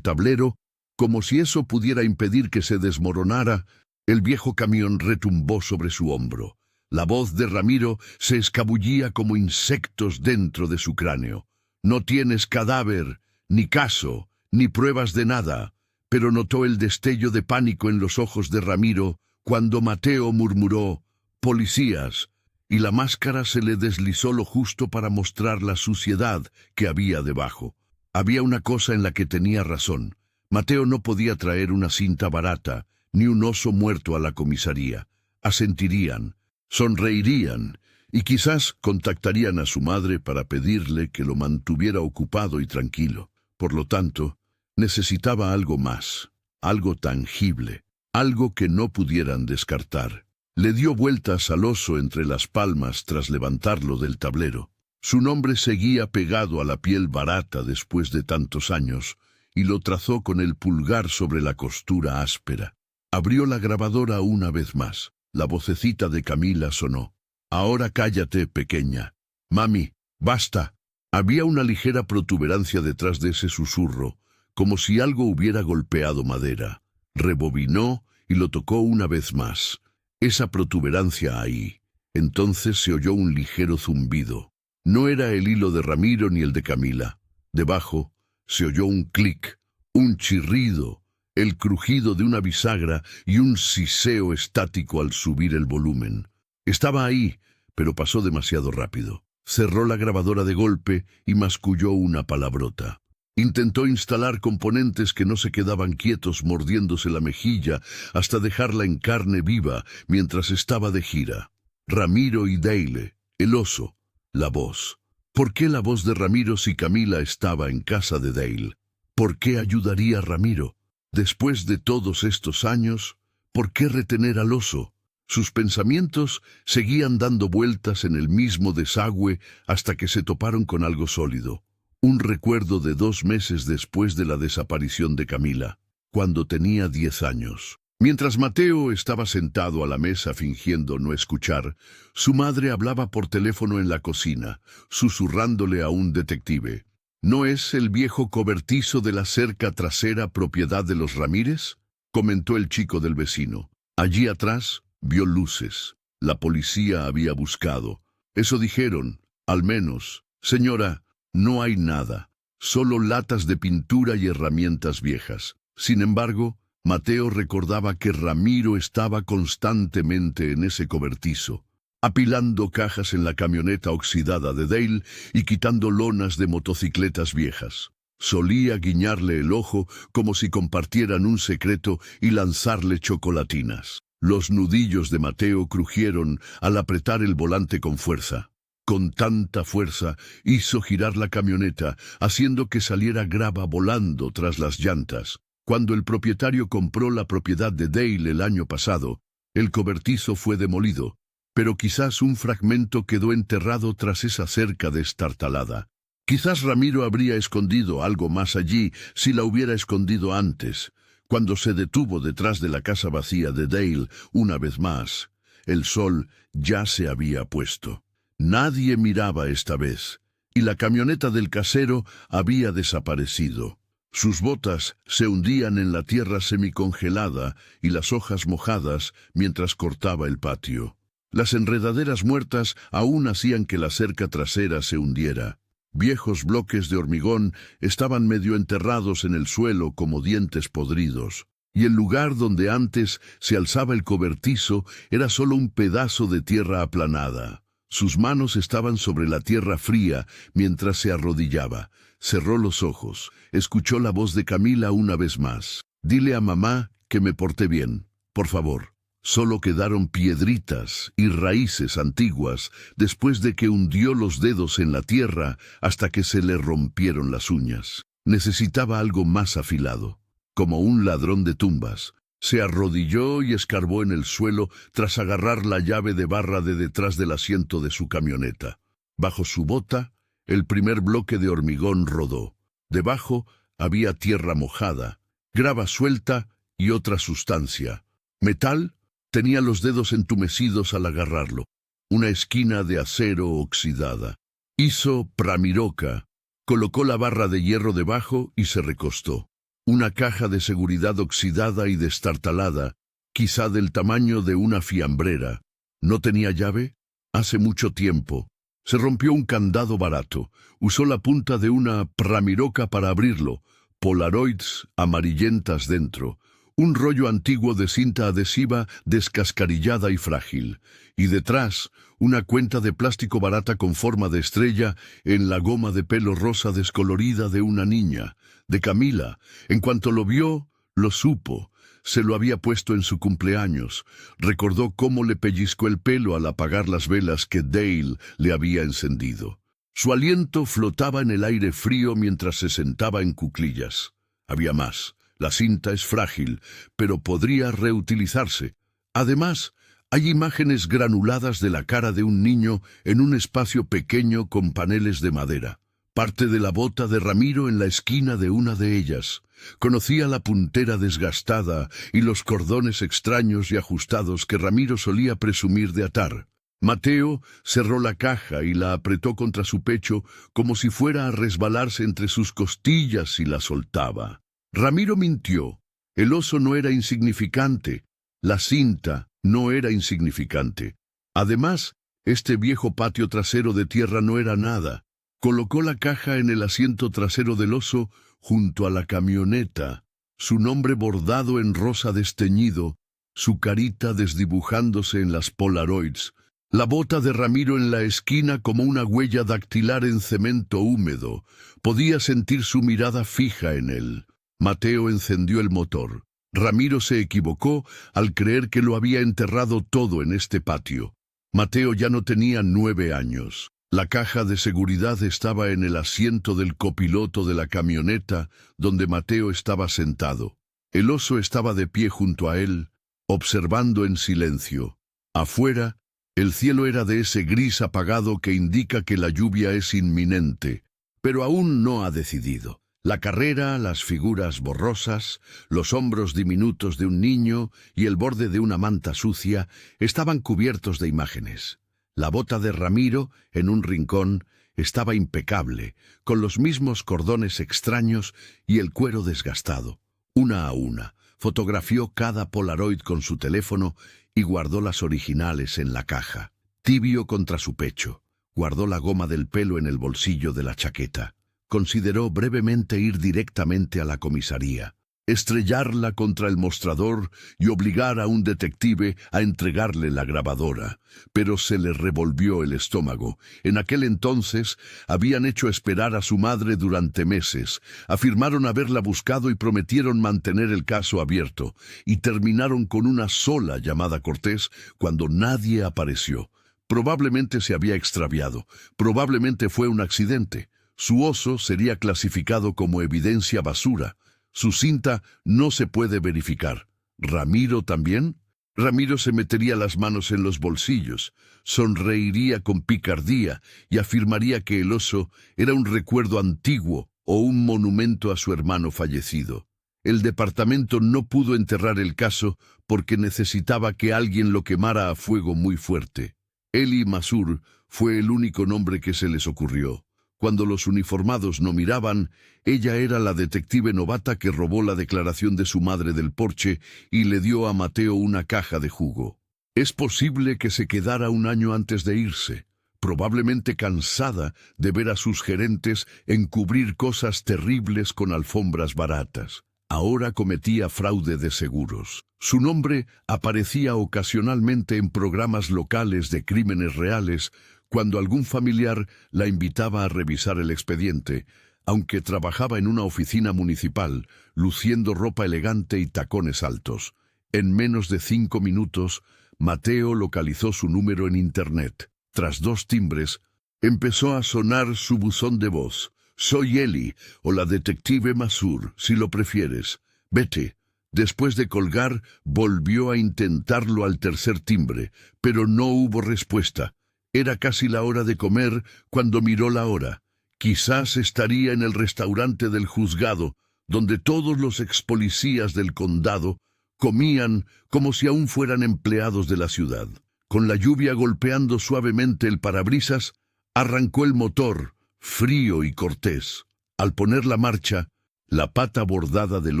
tablero, como si eso pudiera impedir que se desmoronara, el viejo camión retumbó sobre su hombro. La voz de Ramiro se escabullía como insectos dentro de su cráneo. No tienes cadáver, ni caso, ni pruebas de nada, pero notó el destello de pánico en los ojos de Ramiro cuando Mateo murmuró, «Policías», y la máscara se le deslizó lo justo para mostrar la suciedad que había debajo. Había una cosa en la que tenía razón. Mateo no podía traer una cinta barata, ni un oso muerto a la comisaría. Asentirían, sonreirían, y quizás contactarían a su madre para pedirle que lo mantuviera ocupado y tranquilo. Por lo tanto, necesitaba algo más, algo tangible, algo que no pudieran descartar. Le dio vueltas al oso entre las palmas tras levantarlo del tablero. Su nombre seguía pegado a la piel barata después de tantos años, y lo trazó con el pulgar sobre la costura áspera. Abrió la grabadora una vez más. La vocecita de Camila sonó. «Ahora cállate, pequeña». «Mami, basta». Había una ligera protuberancia detrás de ese susurro, como si algo hubiera golpeado madera. Rebobinó y lo tocó una vez más. Esa protuberancia ahí. Entonces se oyó un ligero zumbido. No era el hilo de Ramiro ni el de Camila. Debajo se oyó un clic, un chirrido, el crujido de una bisagra y un siseo estático al subir el volumen. Estaba ahí, pero pasó demasiado rápido. Cerró la grabadora de golpe y masculló una palabrota. Intentó instalar componentes que no se quedaban quietos mordiéndose la mejilla hasta dejarla en carne viva mientras estaba de gira. Ramiro y Dale, el oso, la voz. ¿Por qué la voz de Ramiro si Camila estaba en casa de Dale? ¿Por qué ayudaría a Ramiro? Después de todos estos años, ¿por qué retener al oso? Sus pensamientos seguían dando vueltas en el mismo desagüe hasta que se toparon con algo sólido. Un recuerdo de 2 meses después de la desaparición de Camila, cuando tenía 10 años. Mientras Mateo estaba sentado a la mesa fingiendo no escuchar, su madre hablaba por teléfono en la cocina, susurrándole a un detective. ¿No es el viejo cobertizo de la cerca trasera propiedad de los Ramírez?, comentó el chico del vecino. Allí atrás vio luces. La policía había buscado. Eso dijeron, al menos. Señora, no hay nada, solo latas de pintura y herramientas viejas. Sin embargo, Mateo recordaba que Ramiro estaba constantemente en ese cobertizo, apilando cajas en la camioneta oxidada de Dale y quitando lonas de motocicletas viejas. Solía guiñarle el ojo como si compartieran un secreto y lanzarle chocolatinas. Los nudillos de Mateo crujieron al apretar el volante con fuerza. Con tanta fuerza hizo girar la camioneta, haciendo que saliera grava volando tras las llantas. Cuando el propietario compró la propiedad de Dale el año pasado, el cobertizo fue demolido, pero quizás un fragmento quedó enterrado tras esa cerca destartalada. Quizás Ramiro habría escondido algo más allí si la hubiera escondido antes. Cuando se detuvo detrás de la casa vacía de Dale una vez más, el sol ya se había puesto. Nadie miraba esta vez, y la camioneta del casero había desaparecido. Sus botas se hundían en la tierra semicongelada y las hojas mojadas mientras cortaba el patio. Las enredaderas muertas aún hacían que la cerca trasera se hundiera. Viejos bloques de hormigón estaban medio enterrados en el suelo como dientes podridos, y el lugar donde antes se alzaba el cobertizo era solo un pedazo de tierra aplanada. Sus manos estaban sobre la tierra fría mientras se arrodillaba. Cerró los ojos. Escuchó la voz de Camila una vez más. «Dile a mamá que me porté bien, por favor». Solo quedaron piedritas y raíces antiguas después de que hundió los dedos en la tierra hasta que se le rompieron las uñas. Necesitaba algo más afilado, como un ladrón de tumbas. Se arrodilló y escarbó en el suelo tras agarrar la llave de barra de detrás del asiento de su camioneta. Bajo su bota, el primer bloque de hormigón rodó. Debajo había tierra mojada, grava suelta y otra sustancia. Metal. Tenía los dedos entumecidos al agarrarlo. Una esquina de acero oxidada. Hizo pramiroca. Colocó la barra de hierro debajo y se recostó. Una caja de seguridad oxidada y destartalada, quizá del tamaño de una fiambrera. ¿No tenía llave? Hace mucho tiempo. Se rompió un candado barato. Usó la punta de una pramiroca para abrirlo. Polaroids amarillentas dentro. Un rollo antiguo de cinta adhesiva descascarillada y frágil. Y detrás, una cuenta de plástico barata con forma de estrella en la goma de pelo rosa descolorida de una niña, de Camila. En cuanto lo vio, lo supo. Se lo había puesto en su cumpleaños. Recordó cómo le pellizcó el pelo al apagar las velas que Dale le había encendido. Su aliento flotaba en el aire frío mientras se sentaba en cuclillas. Había más. La cinta es frágil, pero podría reutilizarse. Además, hay imágenes granuladas de la cara de un niño en un espacio pequeño con paneles de madera. Parte de la bota de Ramiro en la esquina de una de ellas. Conocía la puntera desgastada y los cordones extraños y ajustados que Ramiro solía presumir de atar. Mateo cerró la caja y la apretó contra su pecho como si fuera a resbalarse entre sus costillas y la soltaba. Ramiro mintió. El oso no era insignificante. La cinta no era insignificante. Además, este viejo patio trasero de tierra no era nada. Colocó la caja en el asiento trasero del oso junto a la camioneta. su nombre bordado en rosa desteñido, su carita desdibujándose en las Polaroids, la bota de Ramiro en la esquina como una huella dactilar en cemento húmedo. Podía sentir su mirada fija en él. Mateo encendió el motor. Ramiro se equivocó al creer que lo había enterrado todo en este patio. Mateo ya no tenía 9 años. La caja de seguridad estaba en el asiento del copiloto de la camioneta donde Mateo estaba sentado. El oso estaba de pie junto a él, observando en silencio. Afuera, el cielo era de ese gris apagado que indica que la lluvia es inminente, pero aún no ha decidido. La carrera, las figuras borrosas, los hombros diminutos de un niño y el borde de una manta sucia estaban cubiertos de imágenes. La bota de Ramiro, en un rincón, estaba impecable, con los mismos cordones extraños y el cuero desgastado. Una a una, fotografió cada Polaroid con su teléfono y guardó las originales en la caja. Tibio contra su pecho, guardó la goma del pelo en el bolsillo de la chaqueta. Consideró brevemente ir directamente a la comisaría, estrellarla contra el mostrador y obligar a un detective a entregarle la grabadora, pero se le revolvió el estómago. En aquel entonces habían hecho esperar a su madre durante meses, afirmaron haberla buscado y prometieron mantener el caso abierto, y terminaron con una sola llamada Cortés cuando nadie apareció. Probablemente se había extraviado, probablemente fue un accidente. Su oso sería clasificado como evidencia basura. Su cinta no se puede verificar. ¿Ramiro también? Ramiro se metería las manos en los bolsillos, sonreiría con picardía y afirmaría que el oso era un recuerdo antiguo o un monumento a su hermano fallecido. El departamento no pudo enterrar el caso porque necesitaba que alguien lo quemara a fuego muy fuerte. Eli Masur fue el único nombre que se les ocurrió. Cuando los uniformados no miraban, ella era la detective novata que robó la declaración de su madre del porche y le dio a Mateo una caja de jugo. Es posible que se quedara un año antes de irse, probablemente cansada de ver a sus gerentes encubrir cosas terribles con alfombras baratas. Ahora cometía fraude de seguros. Su nombre aparecía ocasionalmente en programas locales de crímenes reales, cuando algún familiar la invitaba a revisar el expediente, aunque trabajaba en una oficina municipal, luciendo ropa elegante y tacones altos. En menos de 5 minutos, Mateo localizó su número en Internet. Tras 2 timbres, empezó a sonar su buzón de voz. «Soy Eli, o la detective Masur, si lo prefieres. Vete». Después de colgar, volvió a intentarlo al tercer timbre, pero no hubo respuesta. Era casi la hora de comer cuando miró la hora. Quizás estaría en el restaurante del juzgado, donde todos los expolicías del condado comían como si aún fueran empleados de la ciudad. Con la lluvia golpeando suavemente el parabrisas, arrancó el motor, frío y cortés. Al poner la marcha, la pata bordada del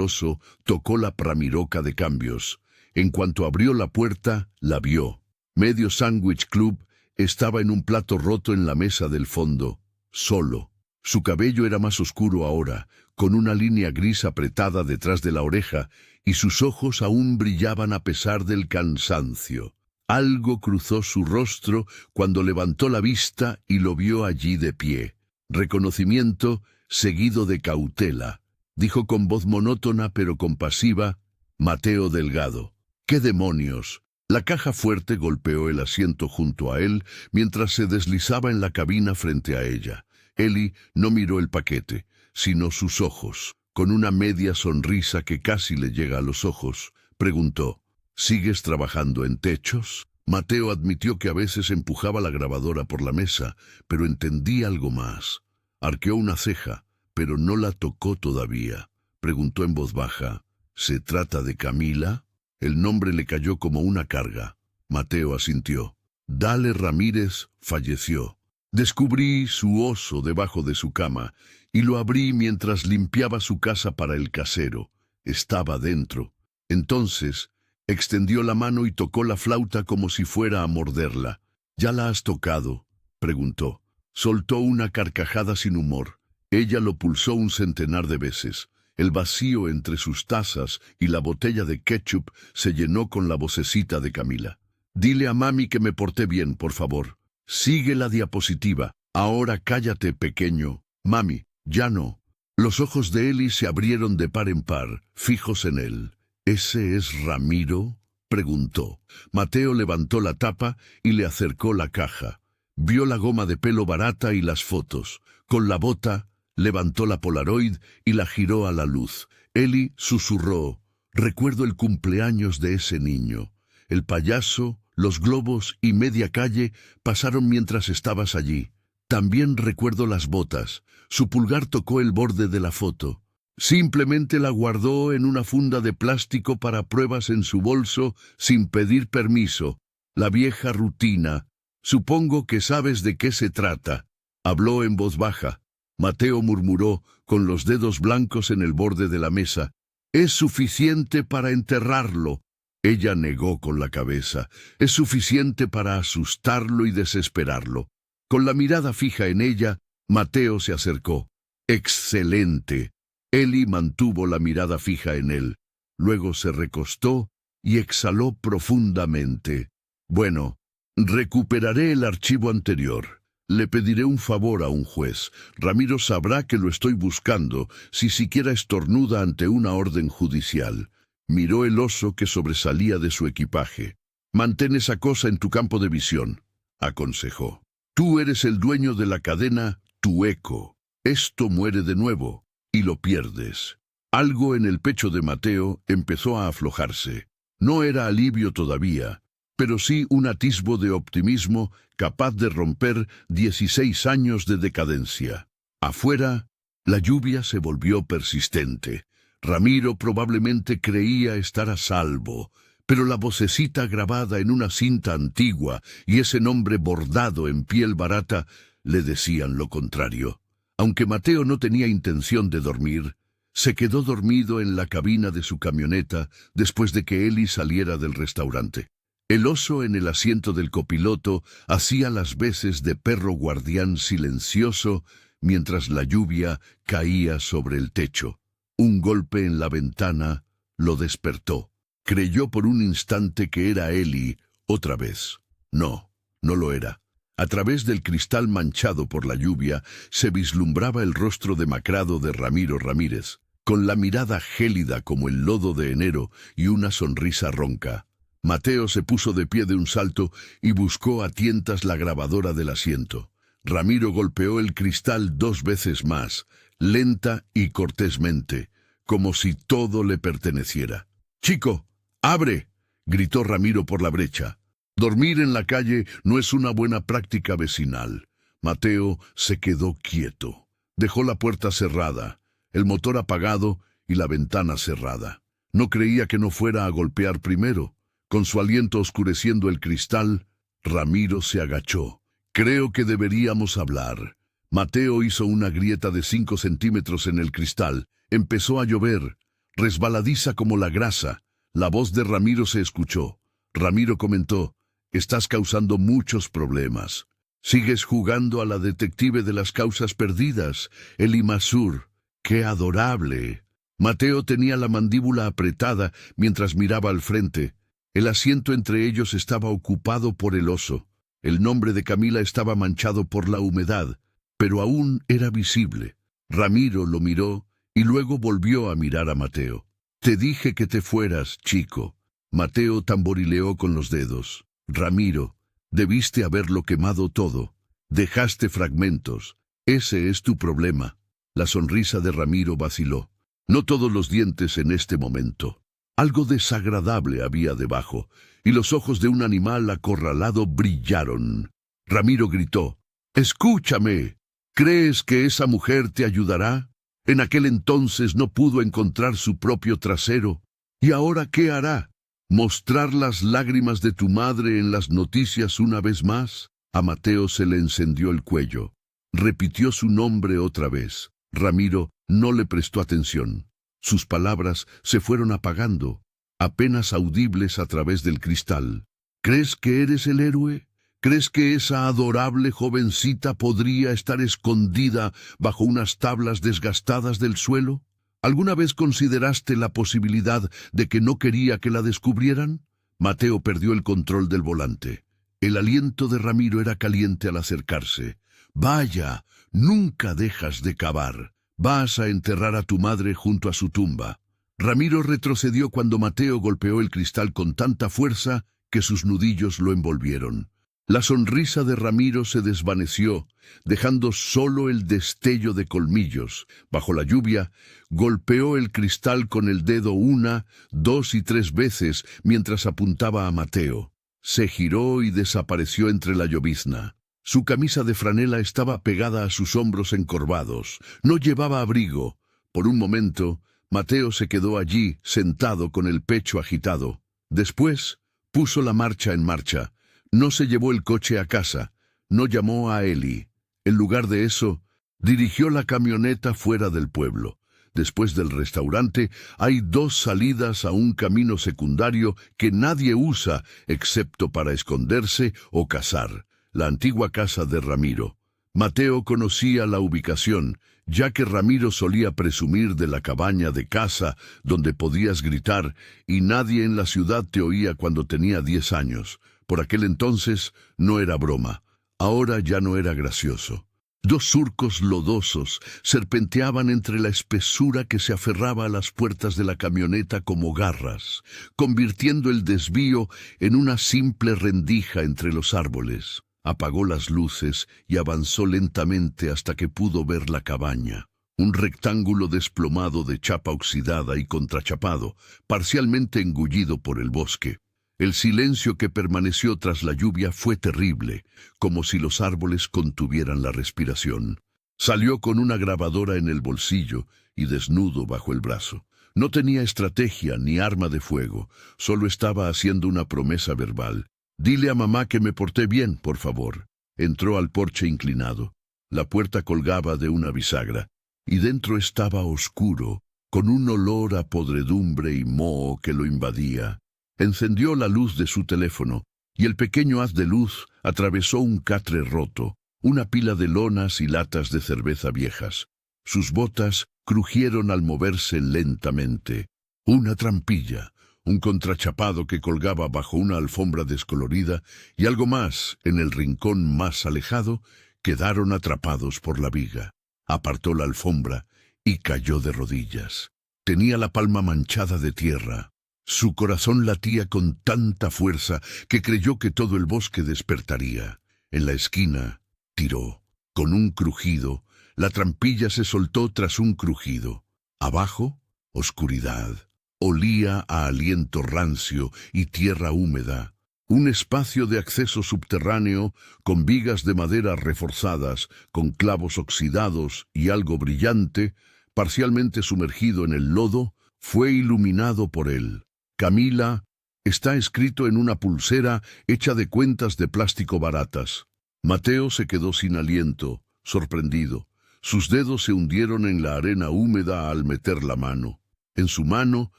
oso tocó la pramiroca de cambios. En cuanto abrió la puerta, la vio. Medio Sandwich Club estaba en un plato roto en la mesa del fondo, solo. Su cabello era más oscuro ahora, con una línea gris apretada detrás de la oreja, y sus ojos aún brillaban a pesar del cansancio. Algo cruzó su rostro cuando levantó la vista y lo vio allí de pie. Reconocimiento seguido de cautela. Dijo con voz monótona pero compasiva: «Mateo Delgado». «¿Qué demonios?». La caja fuerte golpeó el asiento junto a él mientras se deslizaba en la cabina frente a ella. Eli no miró el paquete, sino sus ojos. Con una media sonrisa que casi le llega a los ojos, preguntó: «¿Sigues trabajando en techos?». Mateo admitió que a veces empujaba la grabadora por la mesa, pero entendí algo más. Arqueó una ceja, pero no la tocó todavía. Preguntó en voz baja: «¿Se trata de Camila?». El nombre le cayó como una carga. Mateo asintió. Dale Ramírez falleció. Descubrí su oso debajo de su cama y lo abrí mientras limpiaba su casa para el casero. Estaba dentro. Entonces extendió la mano y tocó la flauta como si fuera a morderla. «¿Ya la has tocado?», preguntó. Soltó una carcajada sin humor. Ella lo pulsó un centenar de veces. El vacío entre sus tazas y la botella de ketchup se llenó con la vocecita de Camila. Dile a mami que me porté bien, por favor. Sigue la diapositiva. Ahora cállate, pequeño. Mami, ya no. Los ojos de Eli se abrieron de par en par, fijos en él. ¿Ese es Ramiro?, preguntó. Mateo levantó la tapa y le acercó la caja. Vio la goma de pelo barata y las fotos. Con la bota, levantó la Polaroid y la giró a la luz. Eli susurró: recuerdo el cumpleaños de ese niño. El payaso, los globos y media calle pasaron mientras estabas allí. También recuerdo las botas. Su pulgar tocó el borde de la foto. Simplemente la guardó en una funda de plástico para pruebas en su bolso sin pedir permiso. La vieja rutina. Supongo que sabes de qué se trata. Habló en voz baja. Mateo murmuró, con los dedos blancos en el borde de la mesa: es suficiente para enterrarlo. Ella negó con la cabeza. Es suficiente para asustarlo y desesperarlo. Con la mirada fija en ella, Mateo se acercó. ¡Excelente! Eli mantuvo la mirada fija en él. Luego se recostó y exhaló profundamente. Bueno, recuperaré el archivo anterior. Le pediré un favor a un juez. Ramiro sabrá que lo estoy buscando si siquiera estornuda ante una orden judicial. Miró el oso que sobresalía de su equipaje. Mantén esa cosa en tu campo de visión, aconsejó. Tú eres el dueño de la cadena Tu Eco. Esto muere de nuevo y lo pierdes. Algo en el pecho de Mateo empezó a aflojarse. No era alivio todavía, pero sí un atisbo de optimismo capaz de romper 16 años de decadencia. Afuera, la lluvia se volvió persistente. Ramiro probablemente creía estar a salvo, pero la vocecita grabada en una cinta antigua y ese nombre bordado en piel barata le decían lo contrario. Aunque Mateo no tenía intención de dormir, se quedó dormido en la cabina de su camioneta después de que Eli saliera del restaurante. El oso en el asiento del copiloto hacía las veces de perro guardián silencioso mientras la lluvia caía sobre el techo. Un golpe en la ventana lo despertó. Creyó por un instante que era Eli otra vez. No, no lo era. A través del cristal manchado por la lluvia se vislumbraba el rostro demacrado de Ramiro Ramírez, con la mirada gélida como el lodo de enero y una sonrisa ronca. Mateo se puso de pie de un salto y buscó a tientas la grabadora del asiento. Ramiro golpeó el cristal 2 veces más, lenta y cortésmente, como si todo le perteneciera. «¡Chico, abre!», gritó Ramiro por la brecha. Dormir en la calle no es una buena práctica vecinal. Mateo se quedó quieto. Dejó la puerta cerrada, el motor apagado y la ventana cerrada. No creía que no fuera a golpear primero. Con su aliento oscureciendo el cristal, Ramiro se agachó. «Creo que deberíamos hablar». Mateo hizo una grieta de 5 centímetros en el cristal. Empezó a llover, resbaladiza como la grasa. La voz de Ramiro se escuchó. Ramiro comentó: «Estás causando muchos problemas. Sigues jugando a la detective de las causas perdidas, Eli Masur. ¡Qué adorable!». Mateo tenía la mandíbula apretada mientras miraba al frente. El asiento entre ellos estaba ocupado por el oso. El nombre de Camila estaba manchado por la humedad, pero aún era visible. Ramiro lo miró y luego volvió a mirar a Mateo. «Te dije que te fueras, chico». Mateo tamborileó con los dedos. «Ramiro, debiste haberlo quemado todo. Dejaste fragmentos. Ese es tu problema». La sonrisa de Ramiro vaciló. No todos los dientes en este momento. Algo desagradable había debajo, y los ojos de un animal acorralado brillaron. Ramiro gritó: «¡Escúchame! ¿Crees que esa mujer te ayudará? En aquel entonces no pudo encontrar su propio trasero. ¿Y ahora qué hará? ¿Mostrar las lágrimas de tu madre en las noticias una vez más?». A Mateo se le encendió el cuello. Repitió su nombre otra vez. Ramiro no le prestó atención. Sus palabras se fueron apagando, apenas audibles a través del cristal. «¿Crees que eres el héroe? ¿Crees que esa adorable jovencita podría estar escondida bajo unas tablas desgastadas del suelo?». ¿Alguna vez consideraste la posibilidad de que no quería que la descubrieran? Mateo perdió el control del volante. El aliento de Ramiro era caliente al acercarse. «Vaya, nunca dejas de cavar. Vas a enterrar a tu madre junto a su tumba». Ramiro retrocedió cuando Mateo golpeó el cristal con tanta fuerza que sus nudillos lo envolvieron. La sonrisa de Ramiro se desvaneció, dejando solo el destello de colmillos. Bajo la lluvia, golpeó el cristal con el dedo 1, 2 y 3 veces mientras apuntaba a Mateo. Se giró y desapareció entre la llovizna. Su camisa de franela estaba pegada a sus hombros encorvados. No llevaba abrigo. Por un momento, Mateo se quedó allí, sentado con el pecho agitado. Después, puso la marcha en marcha. No se llevó el coche a casa, no llamó a Eli. En lugar de eso, dirigió la camioneta fuera del pueblo. Después del restaurante, hay 2 salidas a un camino secundario que nadie usa excepto para esconderse o cazar. La antigua casa de Ramiro. Mateo conocía la ubicación, ya que Ramiro solía presumir de la cabaña de casa donde podías gritar y nadie en la ciudad te oía cuando tenía 10 años. Por aquel entonces no era broma, ahora ya no era gracioso. 2 surcos lodosos serpenteaban entre la espesura que se aferraba a las puertas de la camioneta como garras, convirtiendo el desvío en una simple rendija entre los árboles. Apagó las luces y avanzó lentamente hasta que pudo ver la cabaña. Un rectángulo desplomado de chapa oxidada y contrachapado, parcialmente engullido por el bosque. El silencio que permaneció tras la lluvia fue terrible, como si los árboles contuvieran la respiración. Salió con una grabadora en el bolsillo y desnudo bajo el brazo. No tenía estrategia ni arma de fuego, solo estaba haciendo una promesa verbal. «Dile a mamá que me porté bien, por favor». Entró al porche inclinado. La puerta colgaba de una bisagra, y dentro estaba oscuro, con un olor a podredumbre y moho que lo invadía. Encendió la luz de su teléfono, y el pequeño haz de luz atravesó un catre roto, una pila de lonas y latas de cerveza viejas. Sus botas crujieron al moverse lentamente. Una trampilla, un contrachapado que colgaba bajo una alfombra descolorida, y algo más, en el rincón más alejado, quedaron atrapados por la viga. Apartó la alfombra y cayó de rodillas. Tenía la palma manchada de tierra. Su corazón latía con tanta fuerza que creyó que todo el bosque despertaría. En la esquina, tiró. Con un crujido, la trampilla se soltó tras un crujido. Abajo, oscuridad. Olía a aliento rancio y tierra húmeda. Un espacio de acceso subterráneo con vigas de madera reforzadas, con clavos oxidados y algo brillante, parcialmente sumergido en el lodo, fue iluminado por él. Camila, está escrito en una pulsera hecha de cuentas de plástico baratas. Mateo se quedó sin aliento, sorprendido. Sus dedos se hundieron en la arena húmeda al meter la mano. En su mano,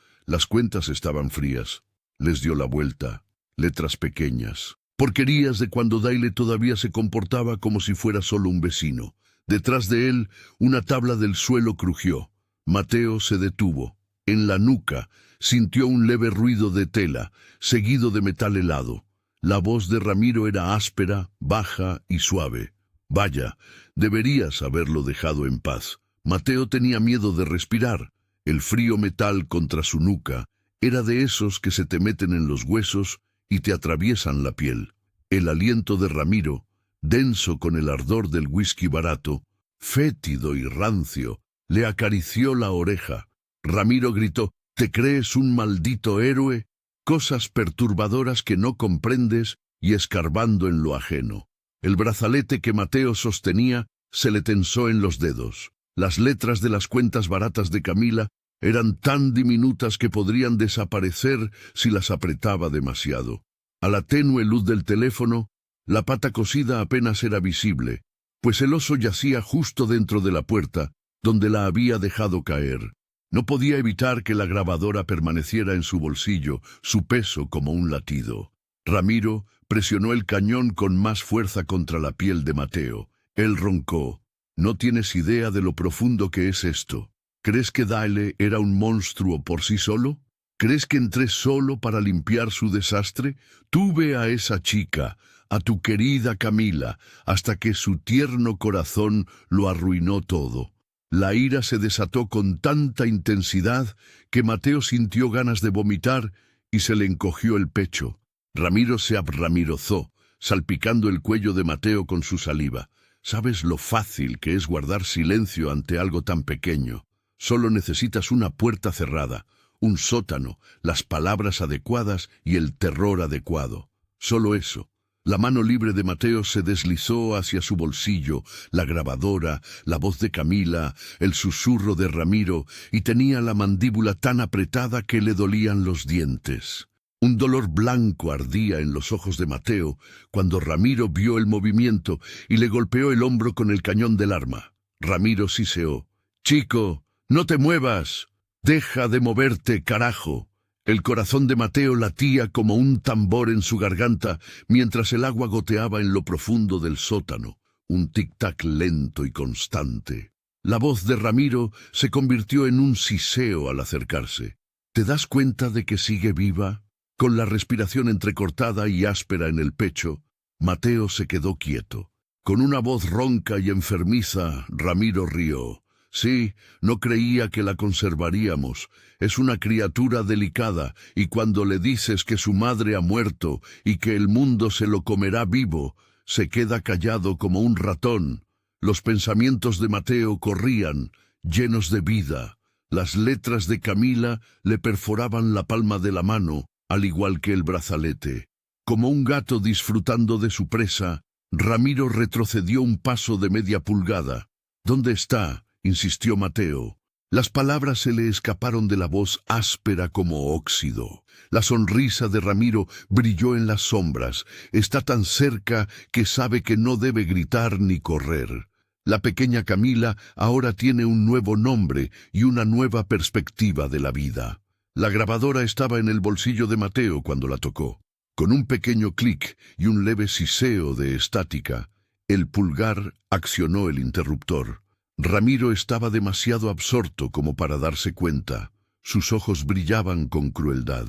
las cuentas estaban frías. Les dio la vuelta. Letras pequeñas. Porquerías de cuando Daile todavía se comportaba como si fuera solo un vecino. Detrás de él, una tabla del suelo crujió. Mateo se detuvo. En la nuca, sintió un leve ruido de tela, seguido de metal helado. La voz de Ramiro era áspera, baja y suave. Vaya, deberías haberlo dejado en paz. Mateo tenía miedo de respirar. El frío metal contra su nuca era de esos que se te meten en los huesos y te atraviesan la piel. El aliento de Ramiro, denso con el ardor del whisky barato, fétido y rancio, le acarició la oreja. Ramiro gritó: «¿Te crees un maldito héroe?» Cosas perturbadoras que no comprendes y escarbando en lo ajeno. El brazalete que Mateo sostenía se le tensó en los dedos. Las letras de las cuentas baratas de Camila eran tan diminutas que podrían desaparecer si las apretaba demasiado. A la tenue luz del teléfono, la pata cosida apenas era visible, pues el oso yacía justo dentro de la puerta, donde la había dejado caer. No podía evitar que la grabadora permaneciera en su bolsillo, su peso como un latido. Ramiro presionó el cañón con más fuerza contra la piel de Mateo. Él roncó: «No tienes idea de lo profundo que es esto». ¿Crees que Dale era un monstruo por sí solo? ¿Crees que entré solo para limpiar su desastre? Tuve a esa chica, a tu querida Camila, hasta que su tierno corazón lo arruinó todo. La ira se desató con tanta intensidad que Mateo sintió ganas de vomitar y se le encogió el pecho. Ramiro se abramirozó, salpicando el cuello de Mateo con su saliva. ¿Sabes lo fácil que es guardar silencio ante algo tan pequeño? Solo necesitas una puerta cerrada, un sótano, las palabras adecuadas y el terror adecuado. Solo eso. La mano libre de Mateo se deslizó hacia su bolsillo, la grabadora, la voz de Camila, el susurro de Ramiro, y tenía la mandíbula tan apretada que le dolían los dientes. Un dolor blanco ardía en los ojos de Mateo cuando Ramiro vio el movimiento y le golpeó el hombro con el cañón del arma. Ramiro siseó. «Chico, no te muevas. Deja de moverte, carajo». El corazón de Mateo latía como un tambor en su garganta mientras el agua goteaba en lo profundo del sótano, un tic-tac lento y constante. La voz de Ramiro se convirtió en un siseo al acercarse. ¿Te das cuenta de que sigue viva? Con la respiración entrecortada y áspera en el pecho, Mateo se quedó quieto. Con una voz ronca y enfermiza, Ramiro rió. Sí, no creía que la conservaríamos. Es una criatura delicada, y cuando le dices que su madre ha muerto y que el mundo se lo comerá vivo, se queda callado como un ratón. Los pensamientos de Mateo corrían, llenos de vida. Las letras de Camila le perforaban la palma de la mano, al igual que el brazalete. Como un gato disfrutando de su presa, Ramiro retrocedió un paso de media pulgada. «¿Dónde está?», insistió Mateo. Las palabras se le escaparon de la voz áspera como óxido. La sonrisa de Ramiro brilló en las sombras. Está tan cerca que sabe que no debe gritar ni correr. La pequeña Camila ahora tiene un nuevo nombre y una nueva perspectiva de la vida. La grabadora estaba en el bolsillo de Mateo cuando la tocó. Con un pequeño clic y un leve siseo de estática, el pulgar accionó el interruptor. Ramiro estaba demasiado absorto como para darse cuenta. Sus ojos brillaban con crueldad.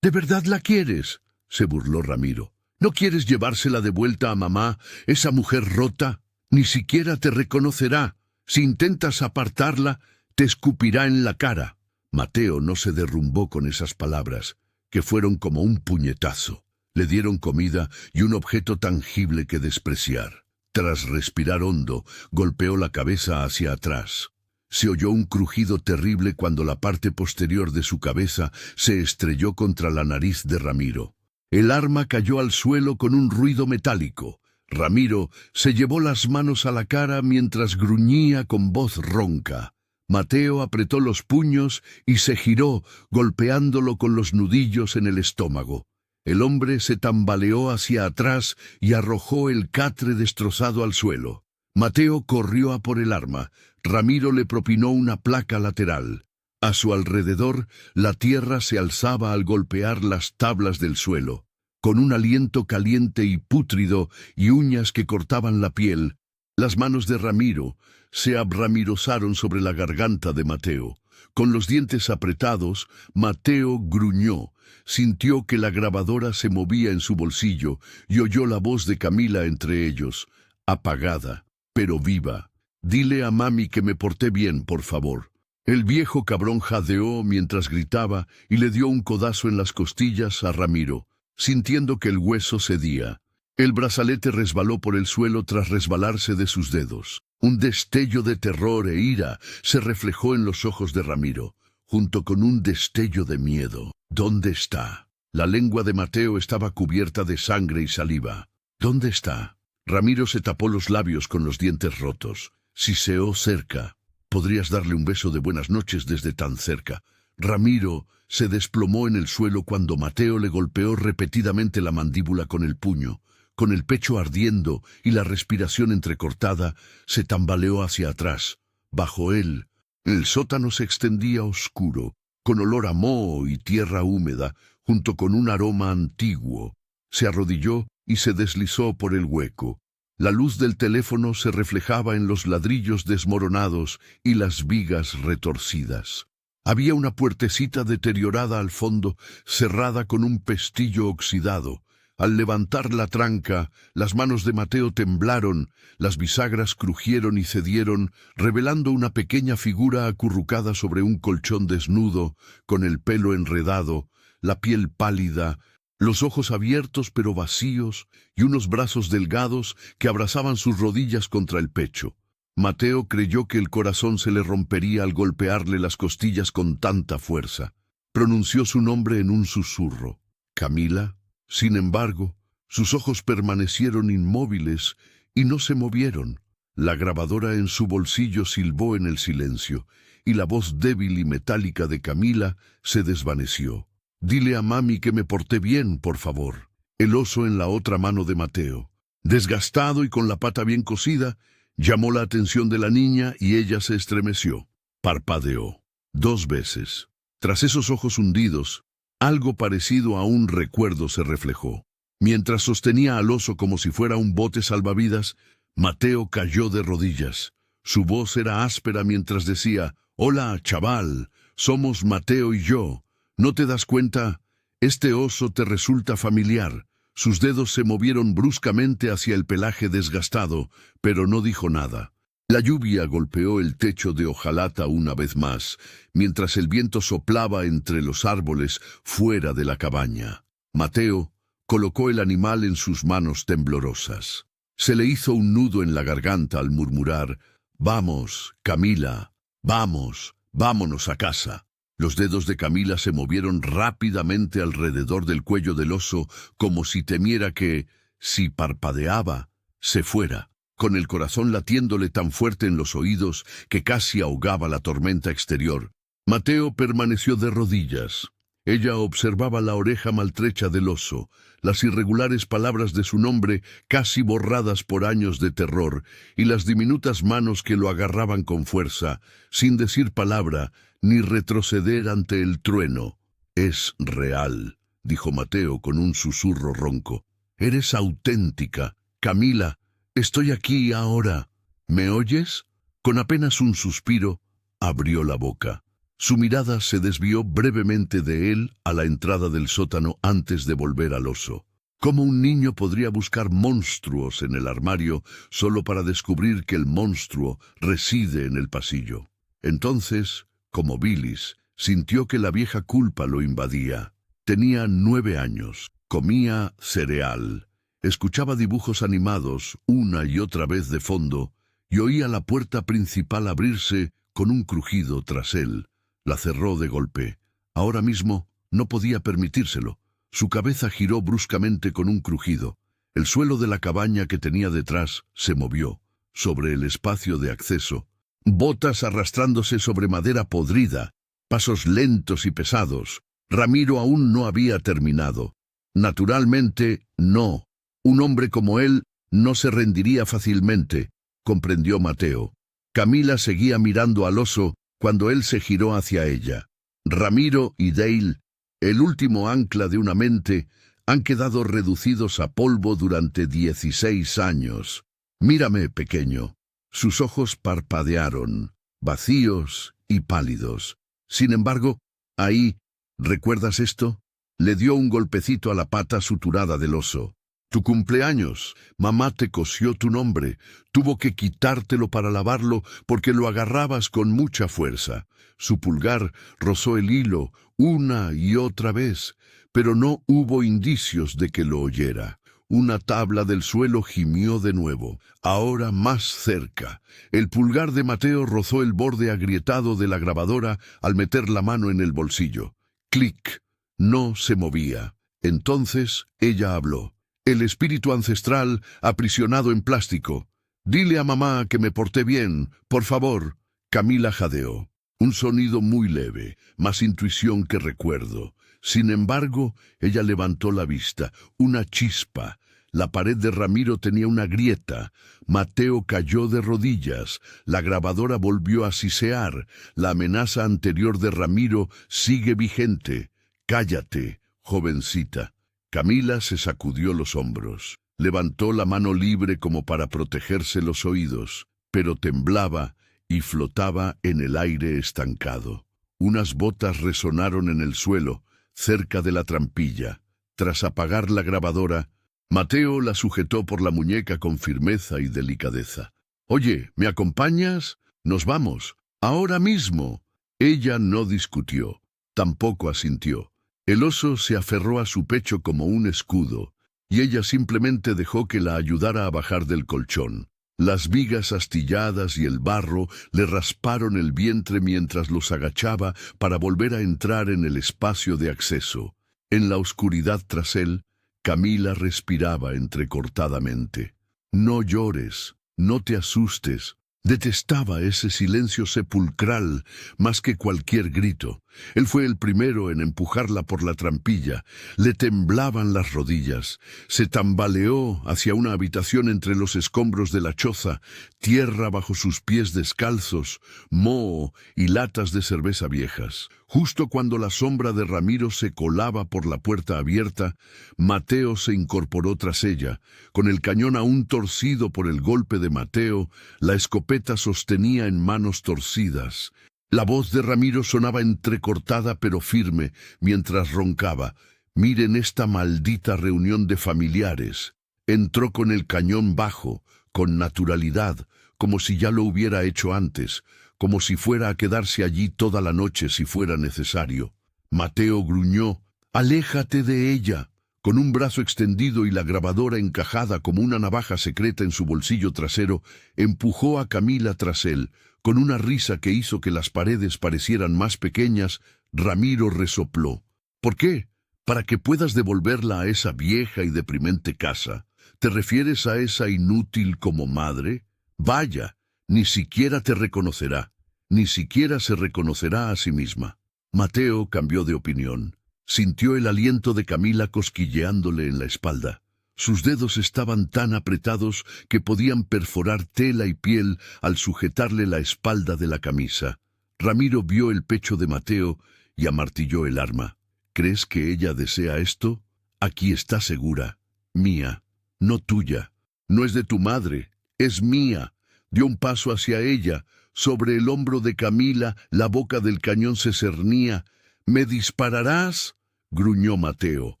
«¿De verdad la quieres?», se burló Ramiro. «¿No quieres llevársela de vuelta a mamá, esa mujer rota? Ni siquiera te reconocerá. Si intentas apartarla, te escupirá en la cara». Mateo no se derrumbó con esas palabras, que fueron como un puñetazo. Le dieron comida y un objeto tangible que despreciar. Tras respirar hondo, golpeó la cabeza hacia atrás. Se oyó un crujido terrible cuando la parte posterior de su cabeza se estrelló contra la nariz de Ramiro. El arma cayó al suelo con un ruido metálico. Ramiro se llevó las manos a la cara mientras gruñía con voz ronca. Mateo apretó los puños y se giró, golpeándolo con los nudillos en el estómago. El hombre se tambaleó hacia atrás y arrojó el catre destrozado al suelo. Mateo corrió a por el arma. Ramiro le propinó una placa lateral. A su alrededor, la tierra se alzaba al golpear las tablas del suelo. Con un aliento caliente y pútrido y uñas que cortaban la piel, las manos de Ramiro se abramirozaron sobre la garganta de Mateo. Con los dientes apretados, Mateo gruñó. Sintió que la grabadora se movía en su bolsillo y oyó la voz de Camila entre ellos, apagada, pero viva. «Dile a mami que me porté bien, por favor». El viejo cabrón jadeó mientras gritaba y le dio un codazo en las costillas a Ramiro, sintiendo que el hueso cedía. El brazalete resbaló por el suelo tras resbalarse de sus dedos. Un destello de terror e ira se reflejó en los ojos de Ramiro, junto con un destello de miedo. «¿Dónde está?». La lengua de Mateo estaba cubierta de sangre y saliva. «¿Dónde está?». Ramiro se tapó los labios con los dientes rotos. Siseó cerca. «Podrías darle un beso de buenas noches desde tan cerca». Ramiro se desplomó en el suelo cuando Mateo le golpeó repetidamente la mandíbula con el puño. Con el pecho ardiendo y la respiración entrecortada, se tambaleó hacia atrás. Bajo él, el sótano se extendía oscuro, con olor a moho y tierra húmeda, junto con un aroma antiguo. Se arrodilló y se deslizó por el hueco. La luz del teléfono se reflejaba en los ladrillos desmoronados y las vigas retorcidas. Había una puertecita deteriorada al fondo, cerrada con un pestillo oxidado. Al levantar la tranca, las manos de Mateo temblaron, las bisagras crujieron y cedieron, revelando una pequeña figura acurrucada sobre un colchón desnudo, con el pelo enredado, la piel pálida, los ojos abiertos pero vacíos, y unos brazos delgados que abrazaban sus rodillas contra el pecho. Mateo creyó que el corazón se le rompería al golpearle las costillas con tanta fuerza. Pronunció su nombre en un susurro. ¿Camila? Sin embargo, sus ojos permanecieron inmóviles y no se movieron. La grabadora en su bolsillo silbó en el silencio, y la voz débil y metálica de Camila se desvaneció. «Dile a mami que me porté bien, por favor». El oso en la otra mano de Mateo, desgastado y con la pata bien cosida, llamó la atención de la niña y ella se estremeció. Parpadeó 2 veces. Tras esos ojos hundidos, algo parecido a un recuerdo se reflejó. Mientras sostenía al oso como si fuera un bote salvavidas, Mateo cayó de rodillas. Su voz era áspera mientras decía: «Hola, chaval, somos Mateo y yo. ¿No te das cuenta? Este oso te resulta familiar». Sus dedos se movieron bruscamente hacia el pelaje desgastado, pero no dijo nada. La lluvia golpeó el techo de hojalata una vez más, mientras el viento soplaba entre los árboles fuera de la cabaña. Mateo colocó el animal en sus manos temblorosas. Se le hizo un nudo en la garganta al murmurar: «Vamos, Camila, vamos, vámonos a casa». Los dedos de Camila se movieron rápidamente alrededor del cuello del oso, como si temiera que, si parpadeaba, se fuera, con el corazón latiéndole tan fuerte en los oídos que casi ahogaba la tormenta exterior. Mateo permaneció de rodillas. Ella observaba la oreja maltrecha del oso, las irregulares palabras de su nombre casi borradas por años de terror, y las diminutas manos que lo agarraban con fuerza, sin decir palabra, ni retroceder ante el trueno. «Es real», dijo Mateo con un susurro ronco. «Eres auténtica. Camila, estoy aquí ahora. ¿Me oyes?» Con apenas un suspiro, abrió la boca. Su mirada se desvió brevemente de él a la entrada del sótano antes de volver al oso. ¿Cómo un niño podría buscar monstruos en el armario solo para descubrir que el monstruo reside en el pasillo? Entonces, como bilis, sintió que la vieja culpa lo invadía. Tenía 9 años, comía cereal, escuchaba dibujos animados una y otra vez de fondo y oía la puerta principal abrirse con un crujido tras él. La cerró de golpe. Ahora mismo no podía permitírselo. Su cabeza giró bruscamente con un crujido. El suelo de la cabaña que tenía detrás se movió. Sobre el espacio de acceso, botas arrastrándose sobre madera podrida, pasos lentos y pesados. Ramiro aún no había terminado. Naturalmente, no. Un hombre como él no se rendiría fácilmente, comprendió Mateo. Camila seguía mirando al oso cuando él se giró hacia ella. Ramiro y Dale, el último ancla de una mente, han quedado reducidos a polvo durante 16 años. «Mírame, pequeño». Sus ojos parpadearon, vacíos y pálidos. Sin embargo, ahí, ¿recuerdas esto? Le dio un golpecito a la pata suturada del oso. «Tu cumpleaños. Mamá te cosió tu nombre. Tuvo que quitártelo para lavarlo porque lo agarrabas con mucha fuerza». Su pulgar rozó el hilo una y otra vez, pero no hubo indicios de que lo oyera. Una tabla del suelo gimió de nuevo, ahora más cerca. El pulgar de Mateo rozó el borde agrietado de la grabadora al meter la mano en el bolsillo. Clic. No se movía. Entonces ella habló. El espíritu ancestral aprisionado en plástico. «Dile a mamá que me porté bien, por favor». Camila jadeó. Un sonido muy leve, más intuición que recuerdo. Sin embargo, ella levantó la vista. Una chispa. La pared de Ramiro tenía una grieta. Mateo cayó de rodillas. La grabadora volvió a sisear. La amenaza anterior de Ramiro sigue vigente. «Cállate, jovencita». Camila se sacudió los hombros. Levantó la mano libre como para protegerse los oídos, pero temblaba y flotaba en el aire estancado. Unas botas resonaron en el suelo, cerca de la trampilla. Tras apagar la grabadora, Mateo la sujetó por la muñeca con firmeza y delicadeza. «Oye, ¿me acompañas? Nos vamos. Ahora mismo». Ella no discutió, tampoco asintió. El oso se aferró a su pecho como un escudo, y ella simplemente dejó que la ayudara a bajar del colchón. Las vigas astilladas y el barro le rasparon el vientre mientras los agachaba para volver a entrar en el espacio de acceso. En la oscuridad tras él, Camila respiraba entrecortadamente. «No llores, no te asustes». Detestaba ese silencio sepulcral más que cualquier grito. Él fue el primero en empujarla por la trampilla. Le temblaban las rodillas. Se tambaleó hacia una habitación entre los escombros de la choza, tierra bajo sus pies descalzos, moho y latas de cerveza viejas. Justo cuando la sombra de Ramiro se colaba por la puerta abierta, Mateo se incorporó tras ella. Con el cañón aún torcido por el golpe de Mateo, la escopeta sostenía en manos torcidas. La voz de Ramiro sonaba entrecortada pero firme, mientras roncaba. «Miren esta maldita reunión de familiares». Entró con el cañón bajo, con naturalidad, como si ya lo hubiera hecho antes, como si fuera a quedarse allí toda la noche si fuera necesario. Mateo gruñó: «¡Aléjate de ella!». Con un brazo extendido y la grabadora encajada como una navaja secreta en su bolsillo trasero, empujó a Camila tras él. Con una risa que hizo que las paredes parecieran más pequeñas, Ramiro resopló: «¿Por qué? Para que puedas devolverla a esa vieja y deprimente casa. ¿Te refieres a esa inútil como madre? Vaya, ni siquiera te reconocerá, ni siquiera se reconocerá a sí misma». Mateo cambió de opinión. Sintió el aliento de Camila cosquilleándole en la espalda. Sus dedos estaban tan apretados que podían perforar tela y piel al sujetarle la espalda de la camisa. Ramiro vio el pecho de Mateo y amartilló el arma. «¿Crees que ella desea esto? Aquí está segura. Mía, no tuya. No es de tu madre, es mía». Dio un paso hacia ella. Sobre el hombro de Camila, la boca del cañón se cernía. «¿Me dispararás?», gruñó Mateo.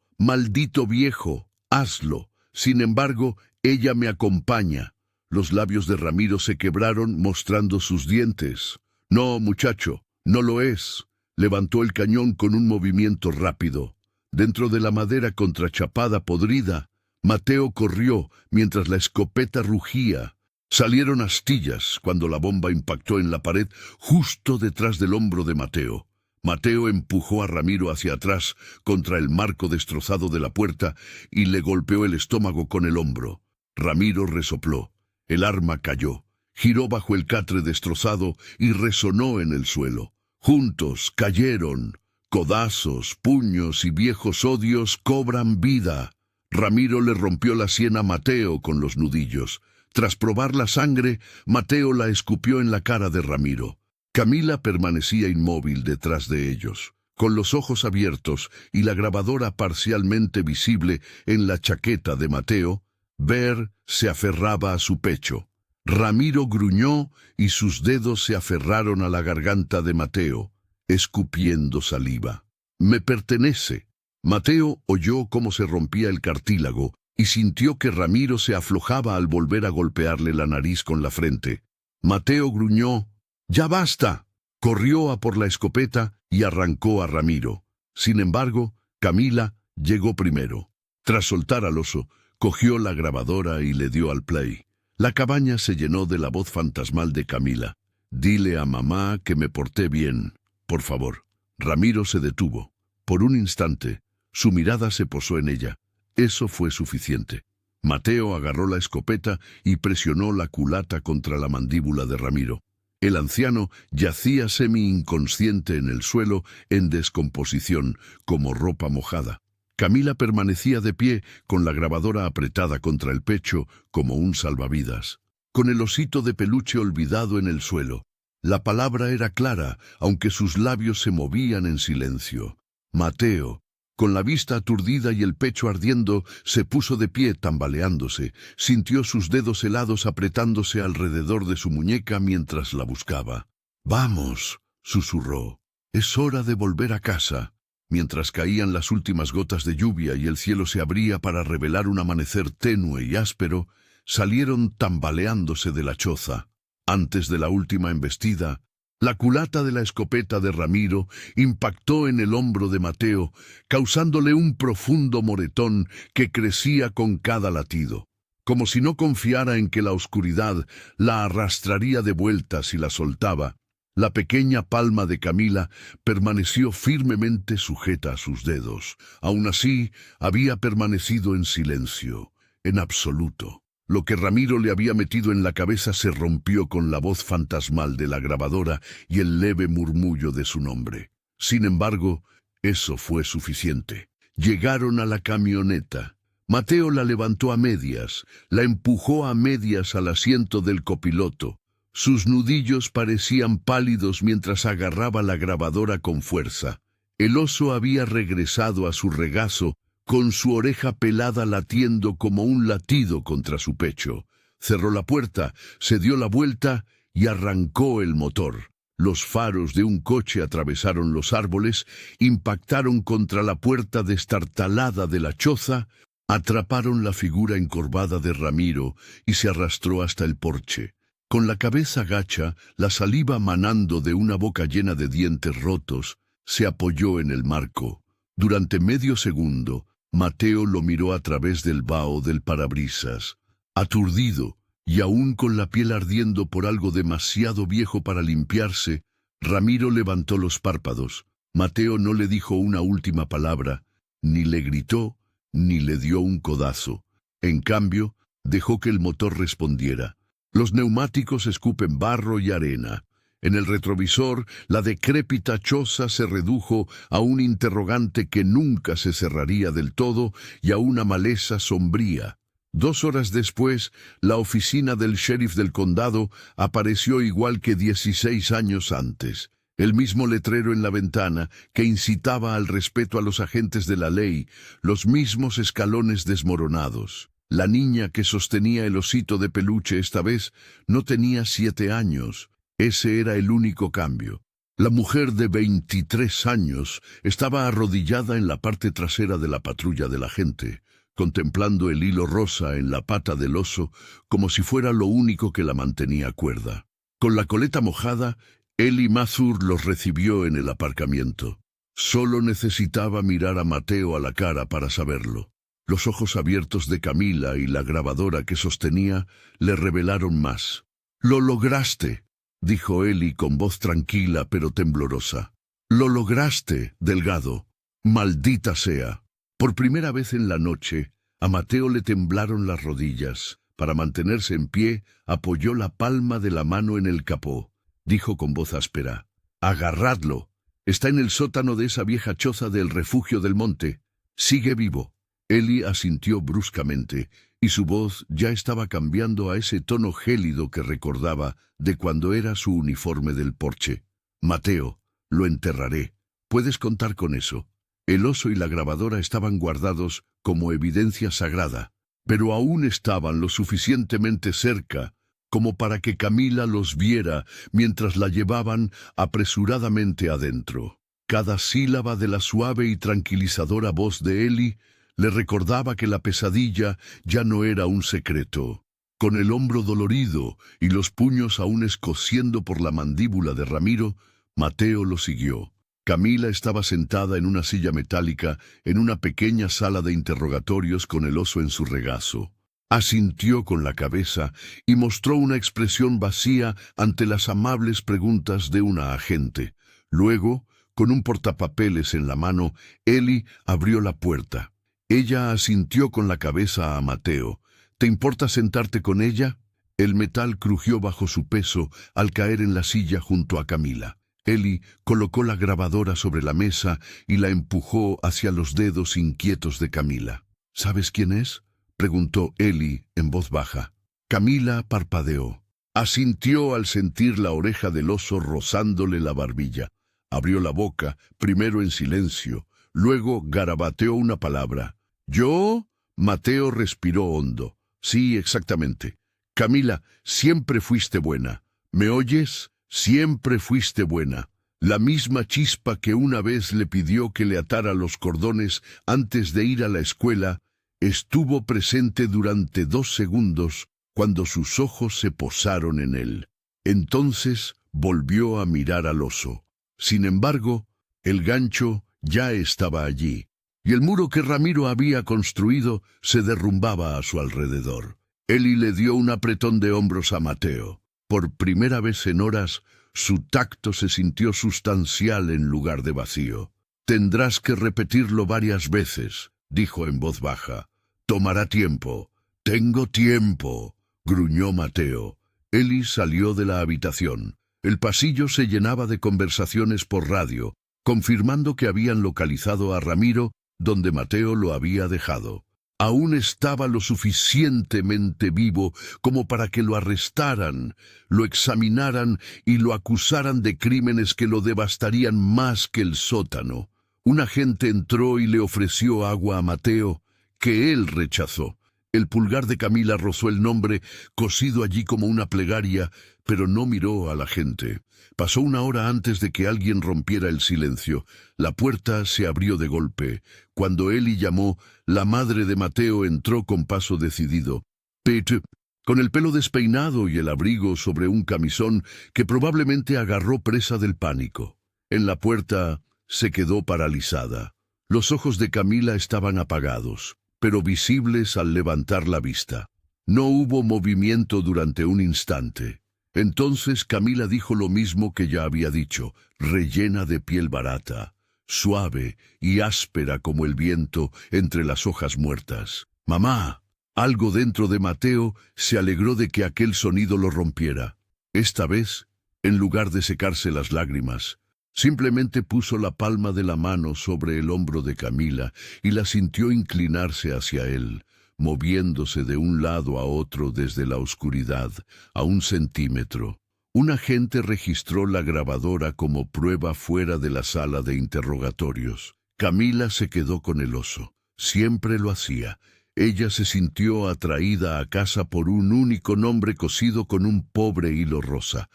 «Maldito viejo, hazlo. Sin embargo, ella me acompaña». Los labios de Ramiro se quebraron mostrando sus dientes. «No, muchacho, no lo es». Levantó el cañón con un movimiento rápido. Dentro de la madera contrachapada podrida, Mateo corrió mientras la escopeta rugía. Salieron astillas cuando la bomba impactó en la pared justo detrás del hombro de Mateo. Mateo empujó a Ramiro hacia atrás contra el marco destrozado de la puerta y le golpeó el estómago con el hombro. Ramiro resopló. El arma cayó, giró bajo el catre destrozado y resonó en el suelo. Juntos cayeron. Codazos, puños y viejos odios cobran vida. Ramiro le rompió la sien a Mateo con los nudillos. Tras probar la sangre, Mateo la escupió en la cara de Ramiro. Camila permanecía inmóvil detrás de ellos, con los ojos abiertos y la grabadora parcialmente visible en la chaqueta de Mateo. Ver se aferraba a su pecho. Ramiro gruñó y sus dedos se aferraron a la garganta de Mateo, escupiendo saliva. «Me pertenece». Mateo oyó cómo se rompía el cartílago y sintió que Ramiro se aflojaba al volver a golpearle la nariz con la frente. Mateo gruñó: «¡Ya basta!». Corrió a por la escopeta y arrancó a Ramiro. Sin embargo, Camila llegó primero. Tras soltar al oso, cogió la grabadora y le dio al play. La cabaña se llenó de la voz fantasmal de Camila. «Dile a mamá que me porté bien, por favor». Ramiro se detuvo. Por un instante, su mirada se posó en ella. Eso fue suficiente. Mateo agarró la escopeta y presionó la culata contra la mandíbula de Ramiro. El anciano yacía semi-inconsciente en el suelo, en descomposición, como ropa mojada. Camila permanecía de pie, con la grabadora apretada contra el pecho, como un salvavidas, con el osito de peluche olvidado en el suelo. La palabra era clara, aunque sus labios se movían en silencio. «Mateo, Con la vista aturdida y el pecho ardiendo, se puso de pie tambaleándose. Sintió sus dedos helados apretándose alrededor de su muñeca mientras la buscaba. «Vamos», susurró. «Es hora de volver a casa». Mientras caían las últimas gotas de lluvia y el cielo se abría para revelar un amanecer tenue y áspero, salieron tambaleándose de la choza. Antes de la última embestida, la culata de la escopeta de Ramiro impactó en el hombro de Mateo, causándole un profundo moretón que crecía con cada latido. Como si no confiara en que la oscuridad la arrastraría de vuelta si la soltaba, la pequeña palma de Camila permaneció firmemente sujeta a sus dedos. Aún así, había permanecido en silencio, en absoluto. Lo que Ramiro le había metido en la cabeza se rompió con la voz fantasmal de la grabadora y el leve murmullo de su nombre. Sin embargo, eso fue suficiente. Llegaron a la camioneta. Mateo la levantó a medias, la empujó a medias al asiento del copiloto. Sus nudillos parecían pálidos mientras agarraba la grabadora con fuerza. El oso había regresado a su regazo, con su oreja pelada latiendo como un latido contra su pecho. Cerró la puerta, se dio la vuelta y arrancó el motor. Los faros de un coche atravesaron los árboles, impactaron contra la puerta destartalada de la choza, atraparon la figura encorvada de Ramiro y se arrastró hasta el porche. Con la cabeza gacha, la saliva manando de una boca llena de dientes rotos, se apoyó en el marco. Durante medio segundo, Mateo lo miró a través del vaho del parabrisas. Aturdido, y aún con la piel ardiendo por algo demasiado viejo para limpiarse, Ramiro levantó los párpados. Mateo no le dijo una última palabra, ni le gritó, ni le dio un codazo. En cambio, dejó que el motor respondiera. Los neumáticos escupen barro y arena. En el retrovisor, la decrépita choza se redujo a un interrogante que nunca se cerraría del todo y a una maleza sombría. 2 horas después, la oficina del sheriff del condado apareció igual que 16 años antes. El mismo letrero en la ventana que incitaba al respeto a los agentes de la ley, los mismos escalones desmoronados. La niña que sostenía el osito de peluche esta vez no tenía 7 años. Ese era el único cambio. La mujer de 23 años estaba arrodillada en la parte trasera de la patrulla del agente, contemplando el hilo rosa en la pata del oso como si fuera lo único que la mantenía cuerda. Con la coleta mojada, Eli Mazur los recibió en el aparcamiento. Solo necesitaba mirar a Mateo a la cara para saberlo. Los ojos abiertos de Camila y la grabadora que sostenía le revelaron más. «Lo lograste», dijo Eli con voz tranquila pero temblorosa. «Lo lograste, Delgado. Maldita sea». Por primera vez en la noche, a Mateo le temblaron las rodillas. Para mantenerse en pie, apoyó la palma de la mano en el capó. Dijo con voz áspera: «Agarradlo. Está en el sótano de esa vieja choza del refugio del monte. Sigue vivo». Eli asintió bruscamente, y su voz ya estaba cambiando a ese tono gélido que recordaba de cuando era su uniforme del porche. «Mateo, lo enterraré. Puedes contar con eso». El oso y la grabadora estaban guardados como evidencia sagrada, pero aún estaban lo suficientemente cerca como para que Camila los viera mientras la llevaban apresuradamente adentro. Cada sílaba de la suave y tranquilizadora voz de Eli le recordaba que la pesadilla ya no era un secreto. Con el hombro dolorido y los puños aún escociendo por la mandíbula de Ramiro, Mateo lo siguió. Camila estaba sentada en una silla metálica en una pequeña sala de interrogatorios con el oso en su regazo. Asintió con la cabeza y mostró una expresión vacía ante las amables preguntas de una agente. Luego, con un portapapeles en la mano, Eli abrió la puerta. Ella asintió con la cabeza a Mateo. «¿Te importa sentarte con ella?» El metal crujió bajo su peso al caer en la silla junto a Camila. Eli colocó la grabadora sobre la mesa y la empujó hacia los dedos inquietos de Camila. «¿Sabes quién es?», preguntó Eli en voz baja. Camila parpadeó. Asintió al sentir la oreja del oso rozándole la barbilla. Abrió la boca, primero en silencio, Luego garabateó una palabra. ¿Yo? Mateo respiró hondo. Sí, exactamente. Camila, siempre fuiste buena. ¿Me oyes? Siempre fuiste buena. La misma chispa que una vez le pidió que le atara los cordones antes de ir a la escuela, estuvo presente durante 2 segundos cuando sus ojos se posaron en él. Entonces volvió a mirar al oso. Sin embargo, el gancho ya estaba allí, y el muro que Ramiro había construido se derrumbaba a su alrededor. Eli le dio un apretón de hombros a Mateo. Por primera vez en horas, su tacto se sintió sustancial en lugar de vacío. «Tendrás que repetirlo varias veces», dijo en voz baja. «Tomará tiempo». «Tengo tiempo», gruñó Mateo. Eli salió de la habitación. El pasillo se llenaba de conversaciones por radio, confirmando que habían localizado a Ramiro donde Mateo lo había dejado. Aún estaba lo suficientemente vivo como para que lo arrestaran, lo examinaran y lo acusaran de crímenes que lo devastarían más que el sótano. Un agente entró y le ofreció agua a Mateo, que él rechazó. El pulgar de Camila rozó el nombre, cosido allí como una plegaria, pero no miró a la gente. Pasó 1 hora antes de que alguien rompiera el silencio. La puerta se abrió de golpe. Cuando Eli llamó, la madre de Mateo entró con paso decidido. Pete, con el pelo despeinado y el abrigo sobre un camisón que probablemente agarró presa del pánico. En la puerta se quedó paralizada. Los ojos de Camila estaban apagados, pero visibles al levantar la vista. No hubo movimiento durante un instante. Entonces Camila dijo lo mismo que ya había dicho, rellena de piel barata, suave y áspera como el viento entre las hojas muertas. «Mamá». Algo dentro de Mateo se alegró de que aquel sonido lo rompiera. Esta vez, en lugar de secarse las lágrimas, simplemente puso la palma de la mano sobre el hombro de Camila y la sintió inclinarse hacia él, moviéndose de un lado a otro desde la oscuridad, a 1 centímetro. Un agente registró la grabadora como prueba fuera de la sala de interrogatorios. Camila se quedó con el oso. Siempre lo hacía. Ella se sintió atraída a casa por un único nombre cosido con un pobre hilo rosa.